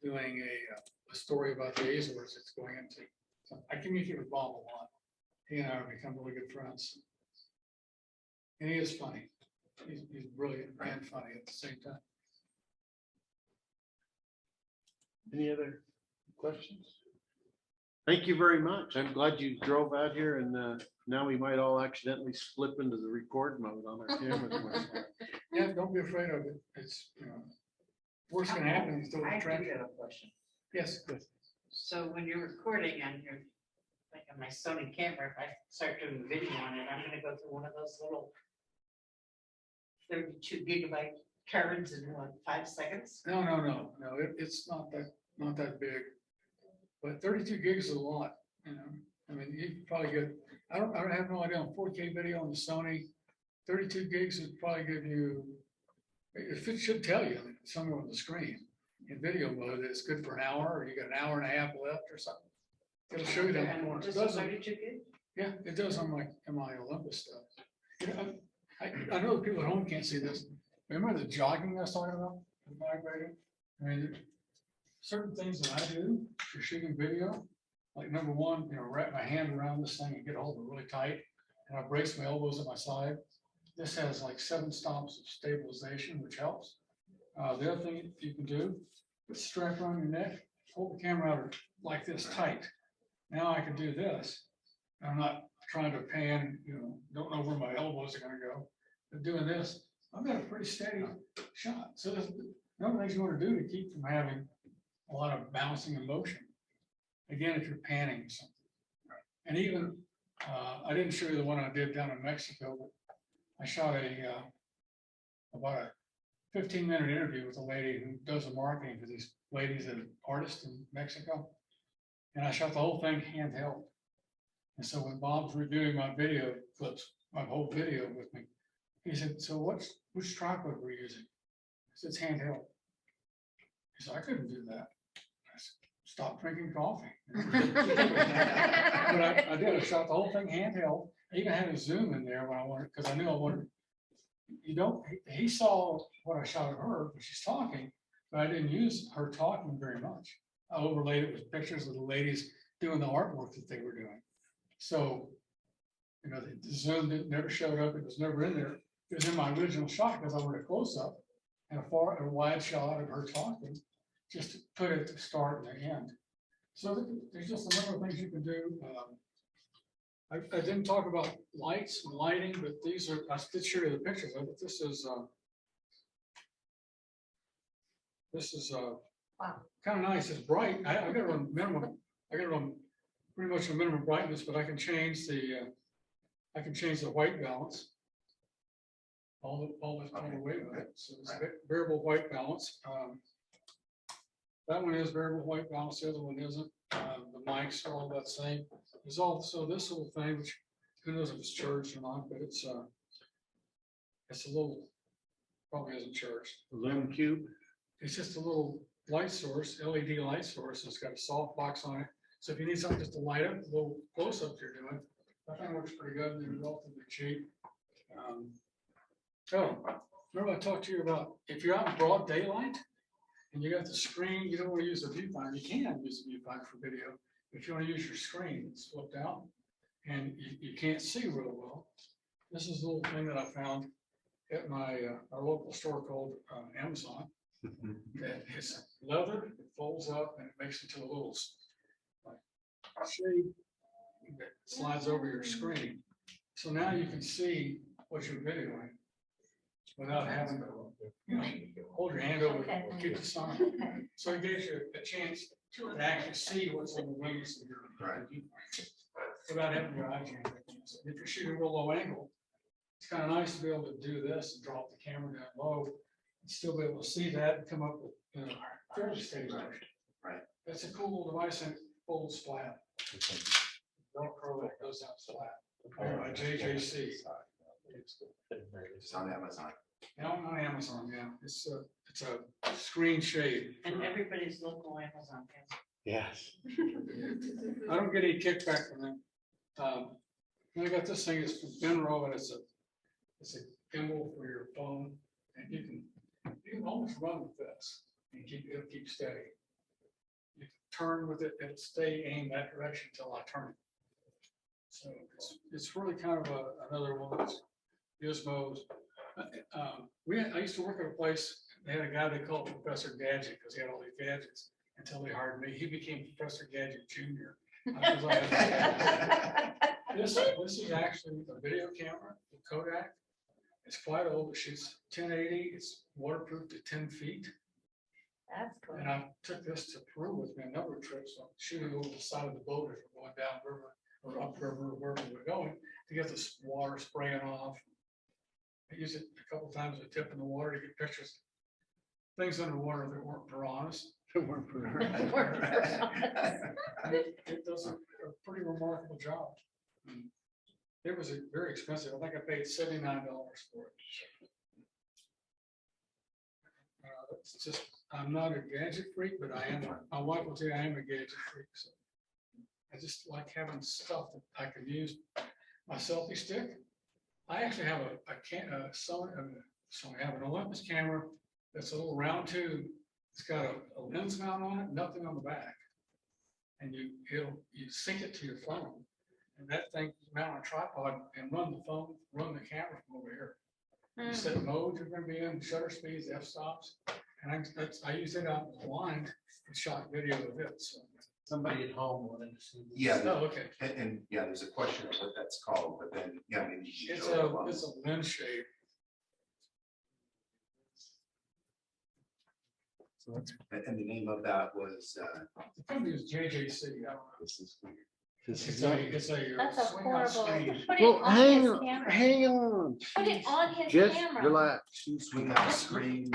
doing a story about the Azores it's going into. So I communicate with Bob a lot. He and I have become really good friends. And he is funny. He's brilliant and funny at the same time. Any other questions? Thank you very much. I'm glad you drove out here, and now we might all accidentally slip into the record mode on our cameras. Yeah, don't be afraid of it. It's, worst can happen. Is I throw the do have a question. Yes. So when you're recording on your, like on my Sony camera, if I start doing a video on it, I'm gonna go through one of those little 32 gigabyte cards in what, 5 seconds? No, it's not that big. But 32 gigs is a lot, I mean, you could probably get, I have no idea on 4K video on the Sony. 32 gigs would probably give you, if it should tell you somewhere on the screen in video mode that it's good for an hour, or you got an hour and a half left or something. It'll show you that. And It just does on- 32 gig? Yeah, it does on my Olympus stuff. I know the people at home can't see this. Remember the jogging I was talking about? The vibrating? I mean, certain things that I do for shooting video, like number one, wrap my hand around this thing and get a hold of it really tight. And I brace my elbows at my side. This has like 7 stops of stabilization, which helps. The other thing you can do, put a strap around your neck, hold the camera out like this tight. Now I can do this. I'm not trying to pan, don't know where my elbows are gonna go. But doing this, I've got a pretty steady shot. So there's another things you want to do to keep from having a lot of bouncing and motion. Again, if you're panning something. And even, I didn't show you the one I did down in Mexico, but I shot about a 15-minute interview with a lady who does the marketing for these ladies and artists in Mexico. And I shot the whole thing handheld. And so when Bob's reviewing my video clips, my whole video with me, he said, so which tripod were you using? I said, it's handheld. He said, I couldn't do that. I said, stop drinking coffee. But I did. I shot the whole thing handheld. I even had a zoom in there when I wanted, because I knew I wanted. He saw what I shot of her when she's talking, but I didn't use her talking very much. I overlaid it with pictures of the ladies doing the artwork that they were doing. So, the zoom never showed up. It was never in there. It was in my original shot because I went a close up and a wide shot of her talking, just to put it at the start and the end. So there's just a number of things you can do. I didn't talk about lights and lighting, but these are, I did show you the pictures of it. This is Wow. kind of nice. It's bright. I got it on minimum. I got it on pretty much a minimum brightness, but I can change the white balance. All the way with it. So it's a variable white balance. That one is variable white balance. The other one isn't. The mics are all that same. There's also this little thing, which who knows if it's charged or not, but it's a little, probably isn't charged. Lumen Cube. It's just a little light source, LED light source. It's got a soft box on it. So if you need something just to light up a little close up you're doing, that thing works pretty good. They're relatively cheap. Remember I talked to you about if you're out in broad daylight and you got the screen, you don't want to use the viewfinder. You can use the viewfinder for video. If you want to use your screen, it's flipped out and you can't see real well. This is a little thing that I found at my our local store called Amazon. That it's leather, it folds up and it makes it to a little like shade that slides over your screen. So now you can see what you're videoing. without having to, you know, hold your hand over Okay. or keep the sun. Okay. So it gives you a chance to actually see what's on the wings of your. Right. Without having your eyes. If you're shooting real low angle, it's kind of nice to be able to do this and drop the camera down low and still be able to see that and come up with, you know, fairly steady motion. Right. That's a cool little device and it folds flat. Velcro that goes out flat. By JJC. It's on Amazon. Now on Amazon, yeah, it's a screen shade. And everybody's local Amazon has. Yes. I don't get any kickback from them. I got this thing, it's from Benro, and it's a gimbal for your phone, and you can almost run with this and it'll keep steady. You can turn with it and stay aimed that direction until I turn it. So it's really kind of another one of those gizmos. I used to work at a place, they had a guy they called Professor Gadget, because he had all these gadgets, until they hired me. He became Professor Gadget Jr. This is actually a video camera, the Kodak. It's quite old, it shoots 1080, it's waterproof to 10 feet. That's cool. And I took this to Peru with me a number of trips, so shooting over the side of the boat as we're going down river or up river, wherever we're going, to get this water spraying off. I used it a couple times with tip in the water to get pictures. Things underwater that weren't piranhas. It does a pretty remarkable job. It was very expensive. I think I paid $79 for it. It's just, I'm not a gadget freak, but I am. My wife will tell you I am a gadget freak. So I just like having stuff that I can use. My selfie stick. I actually have I have an Olympus camera that's a little round tube. It's got a lens mount on it, nothing on the back. And you sync it to your phone. And that thing you mount on a tripod and run the camera from over here. You set modes you're gonna be in, shutter speeds, f-stops. And I use it out blind and shot video of it. So. Somebody at home wanted to see this. Yeah. Oh, okay. And yeah, there's a question of what that's called, but then, yeah, maybe you should It's show it on. a lens shade. And the name of that was, The company is JJC. I don't know. This is weird. This It's is a, not. it's a. That's a swing out horrible, screen. put it Well, on hang his on, camera. hang on. Put it on his Just camera. relax. swing out screen,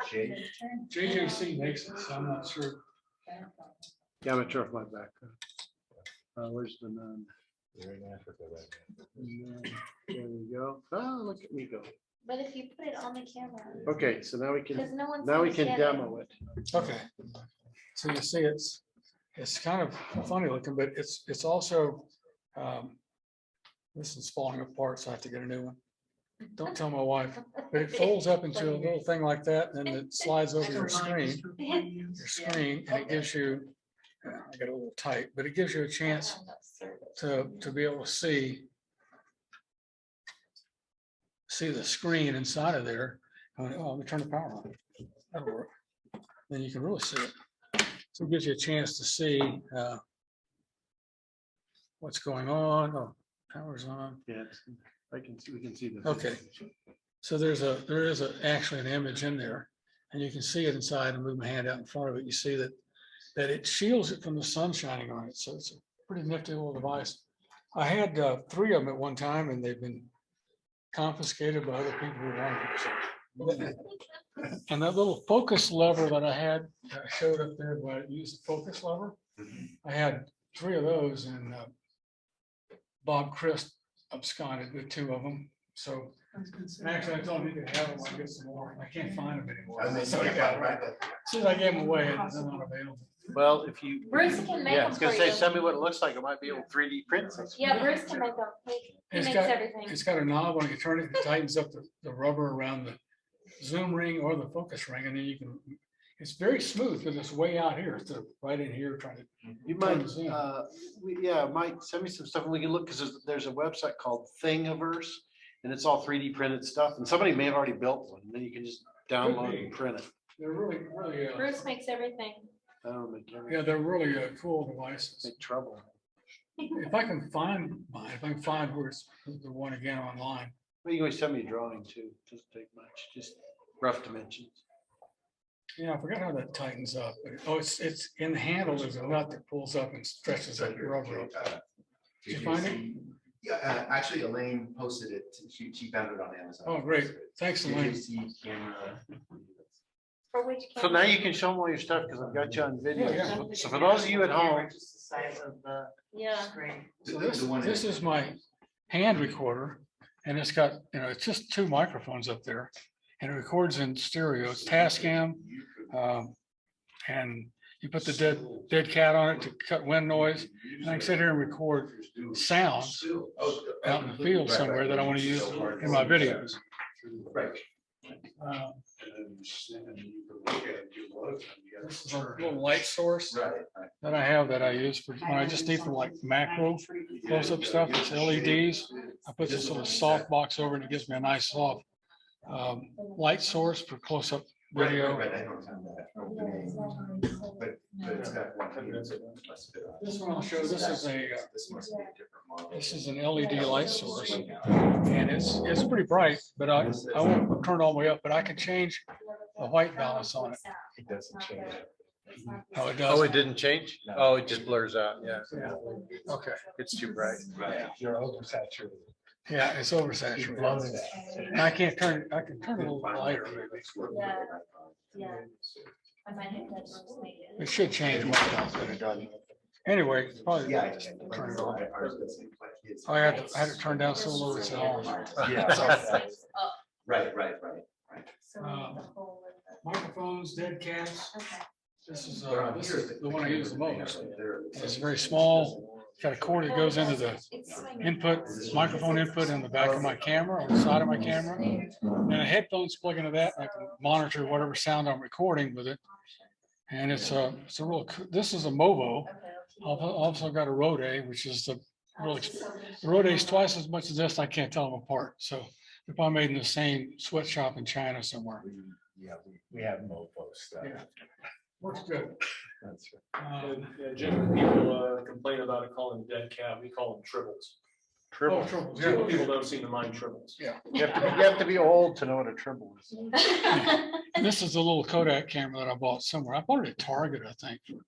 shade. JJC makes it, so I'm not sure. Yeah, I'm not sure if my back. Where's the nun? You're in Africa right now. There we go. Oh, look at me go. But if you put it on the camera, Okay, so now we because can, no one's. now we gonna can get demo it. Okay. So you see, it's kind of funny looking, but it's also, this is falling apart, so I have to get a new one. Don't tell my wife, but it folds up into a little thing like that, and then it slides over your screen, and it gives you, I got a little tight, but it gives you a chance to be able to see the screen inside of there. Oh, let me turn the power on. That'll work. Then you can really see it. So it gives you a chance to see what's going on. Oh, power's on. Yeah, I can see, we can see the. Okay. So there is actually an image in there, and you can see it inside and move my hand out in front of it. You see that it shields it from the sun shining on it. So it's a pretty nifty little device. I had 3 of them at one time, and they've been confiscated by other people who wanted them. So, and that little focus lever that I had showed up there where I used the focus lever. I had 3 of those, and Bob Christ absconded with 2 of them. So actually, I told him he could have them. I get some more. I can't find them anymore. As soon as I gave them away, they're not available. Well, if you. Bruce can make Yeah, I them was for gonna say, you. send me what it looks like. It might be able to 3D print. Yeah, Bruce can make them. He It's makes got- everything. It's got a knob when you turn it, it tightens up the rubber around the zoom ring or the focus ring, and then you can, it's very smooth because it's way out here, it's right in here trying to. You turn might, the zoom. might send me some stuff and we can look, because there's a website called Thingiverse, and it's all 3D printed stuff, and somebody may have already built one, and then you can just download and print it. They're really, Bruce makes everything. I don't make yeah, they're really cool devices. make trouble. If I can find mine, if I can find where it's the one again online, Well, you can always send me a drawing too. Doesn't take much, just rough dimensions. Yeah, I forgot how that tightens up, but it's in the handle, there's a nut that pulls up and stretches that rubber up. Did you find it? Yeah, actually Elaine posted it. She found it on Amazon. Oh, great. Thanks, Elaine. JJC camera. For which So now you can show them all your stuff because I've got you on video. Yeah, So for those of you at home, Just the size of the Yeah. screen. So The one this is my hand recorder, and it's got, it's just two microphones up there, and it records in stereo. It's Tascam, and you put the dead cat on it to cut wind noise, and I can sit here and record sounds out in the field somewhere that I want to use in my videos. Right. This is a little light source Right. that I have that I use for when I just need for like macro close-up stuff. It's LEDs. I put this little soft box over and it gives me a nice soft light source for close-up video. Right, I don't have that. But it's got one. This one I'll show. This is This must be a different model. this is an LED light source, and it's pretty bright, but I won't turn it all the way up, but I can change the white balance on it. It doesn't change. Oh, it oh, does. it didn't change? Oh, it just blurs out. Yeah. Okay. It's too bright. Right. You're oversaturated. Yeah, it's oversaturated. And I can turn it a little lighter, maybe. Yeah. Yeah. I might have that. It should change white balance, but it doesn't. Anyway, probably Yeah, I just. turn it on. Ours doesn't like his. I had to turn down so low it's on. Yeah. Right. Microphones, dead cats. Okay. This is the one I use the most. It's very small. It's got a cord that goes into the input, microphone input in the back of my camera, on the side of my camera. And a headphones plug into that. And I can monitor whatever sound I'm recording with it. And it's a real, this is a Movo. I've also got a Rode, which is the Rode is twice as much as this. I can't tell them apart. So they're probably made in the same sweatshop in China somewhere. Yeah, we have mofo stuff. Yeah. Works good. That's right. Yeah, generally people complain about it calling dead cat, we call them tribbles. Oh, trouble. Yeah. People don't seem to mind tribbles. Yeah. You have to be old to know what a tribble is. This is a little Kodak camera that I bought somewhere. I bought it at Target, I think, for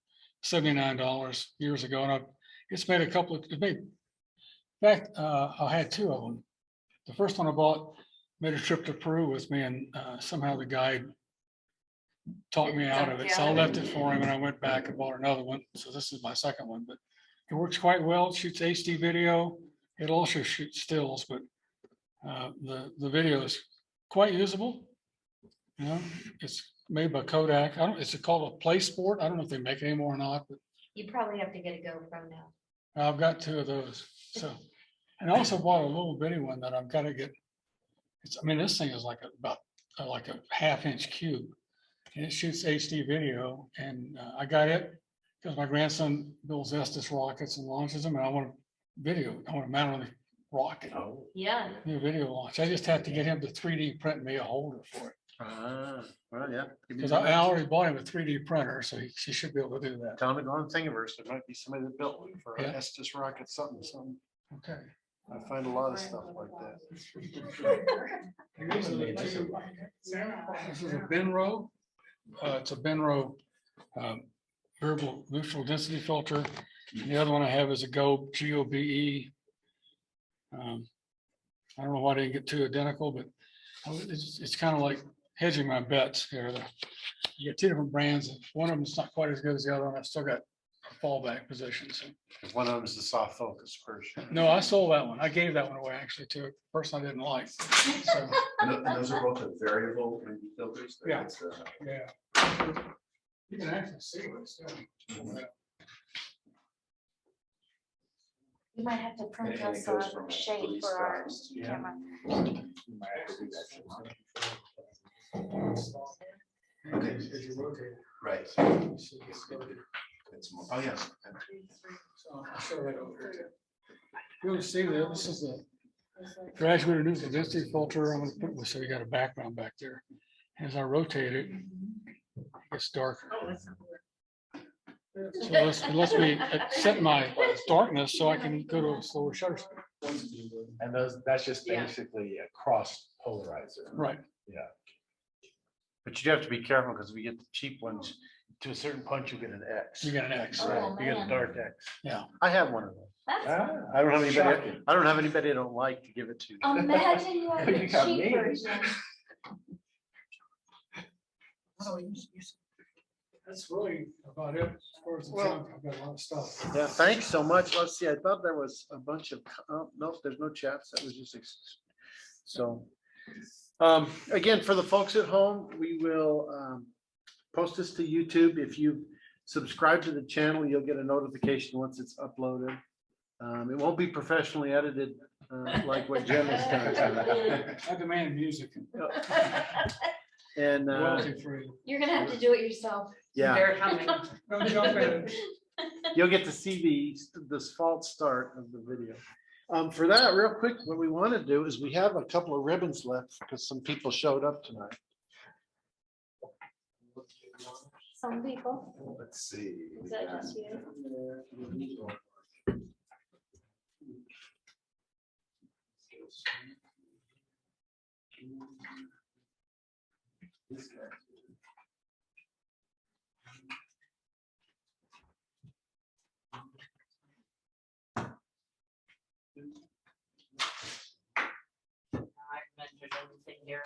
$79 years ago. And it's made in fact, I had two of them. The first one I bought made a trip to Peru with me, and somehow the guide talked me out of it. So I left it for him and I went back and bought another one. So this is my second one, but it works quite well. It shoots HD video. It also shoots stills, but the video is quite usable. You know, it's made by Kodak. It's called a Play Sport. I don't know if they make it anymore or not, but You probably have to get a GoPro now. I've got two of those. So, and I also bought a little bitty one that I've got to get. This thing is like about like a ½ inch cube, and it shoots HD video. And I got it because my grandson builds Estes rockets and launches them, and I want video. I want to mount on the rocket. Oh. Yeah. New video launch. I just have to get him to 3D print me a holder for it. Well, yeah. Because I already bought him a 3D printer, so he should be able to do that. Tell me on Thingiverse, there might be somebody that built one for Yeah. Estes rocket, something. Okay. I find a lot of stuff like that. These are the two. This is a Benro. It's a Benro variable neutral density filter. And the other one I have is a GOBE. I don't know why I didn't get two identical, but it's kind of like hedging my bets here. You get two different brands. One of them is not quite as good as the other one. I've still got a fallback position. So. One of them is the soft focus version. No, I sold that one. I gave that one away actually to a person I didn't like. So, And those are both the variable filters. Yeah. It's, yeah. You can actually see what it's doing. You might have to print And it us goes a from shape police for our drives to- camera. You might have to do that too. Okay. As you rotate it. Right. you see it's going. It's more, oh, yes. So I'll show that over here too. You'll see that this is the graduated neutral density filter. I'm going to put this so you got a background back there. As I rotate it, it gets darker. So it lets me set my darkness so I can go to a slower shutter speed. And that's just Yeah. basically a cross polarizer. Right. Yeah. But you have to be careful because we get the cheap ones, to a certain point, you get an X. You got an X. Oh, You get a man. dark X. Yeah. I have one of those. That's, I don't have anybody, Shocking. I don't have anybody I don't like to give it to. imagine you have You the got cheap me. version. That's really about it as far as the Well- junk. I've got a lot of stuff. Yeah, thanks so much. Let's see, I thought there was a bunch of, oh, no, there's no chats. That was just, so. Again, for the folks at home, we will post this to YouTube. If you subscribe to the channel, you'll get a notification once it's uploaded. It won't be professionally edited like what Jen has done. I demand music. And Royalty free. You're gonna have to do it yourself. yeah, They're humming. Don't jump in. you'll get to see this false start of the video. For that, real quick, what we want to do is we have a couple of ribbons left because some people showed up tonight. Some people, Let's see. is that just you? I've mentioned everything there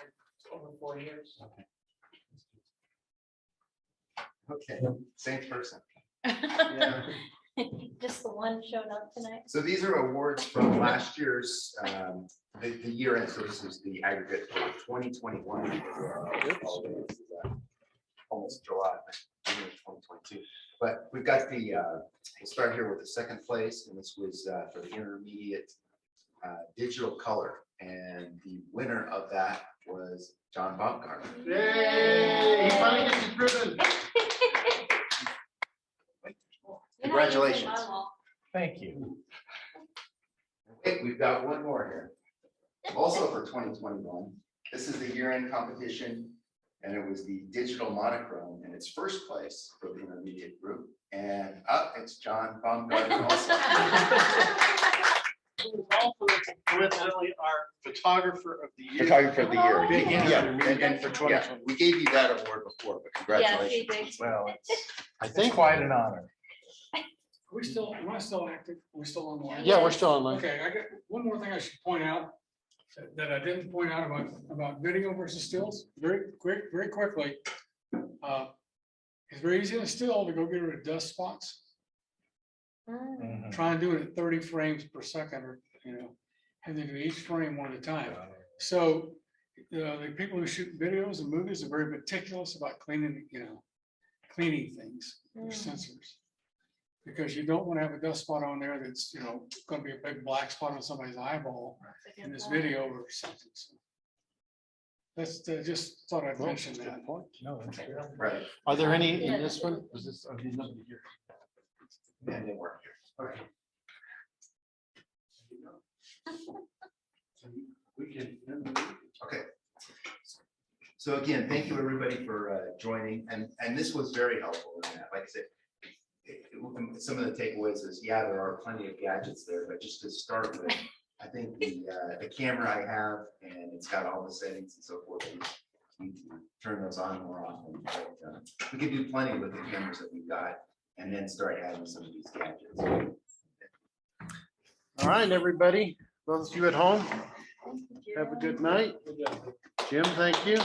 over 4 years. Okay, same person. Just the one showed up tonight. So these are awards from last year's, the year end, so this is the aggregate for 2021. Almost July, beginning of 2022. But we've got the, we'll start here with the second place, and this was for the intermediate digital color. And the winner of that was John Baumgartner. Yay! He finally gets his ribbon. You're not using Congratulations. my wall. Thank you. Wait, we've got one more here. Also for 2021, this is the year-end competition, and it was the digital monochrome in its first place for the intermediate group. And up, it's John Baumgartner also. Coincidentally, our photographer of the year. Photographer of the year. Oh. Yeah, and for 2020, we gave you that award before, but Yeah, see, congratulations. big. Well, I it's think, quite an honor. Are we still, am I still active? Are we still online? yeah, we're still online. Okay, I got one more thing I should point out that I didn't point out about video versus stills, very quickly. It's very easy in a still to go get rid of dust spots. Mm. Mhm. Try and do it at 30 frames per second, or, have to do each frame one at a time. So, the people who shoot videos and movies are very meticulous about cleaning things, their Mm. sensors. Because you don't want to have a dust spot on there that's, gonna be a big black spot on somebody's eyeball in this video or something. So that's, just thought I'd mention that. No, that's good. Right, Are there any in this one? Was this, are these nobody here? and they work here. Okay. We can. Okay. So again, thank you everybody for joining, and this was very helpful in that, like I said. Some of the takeaways is, yeah, there are plenty of gadgets there, but just to start with, I think the camera I have, and it's got all the settings and so forth. We need to turn those on more often. But, we can do plenty with the cameras that we've got, and then start adding some of these gadgets. All right, everybody, those of you at home, have a good night. Jim, thank you.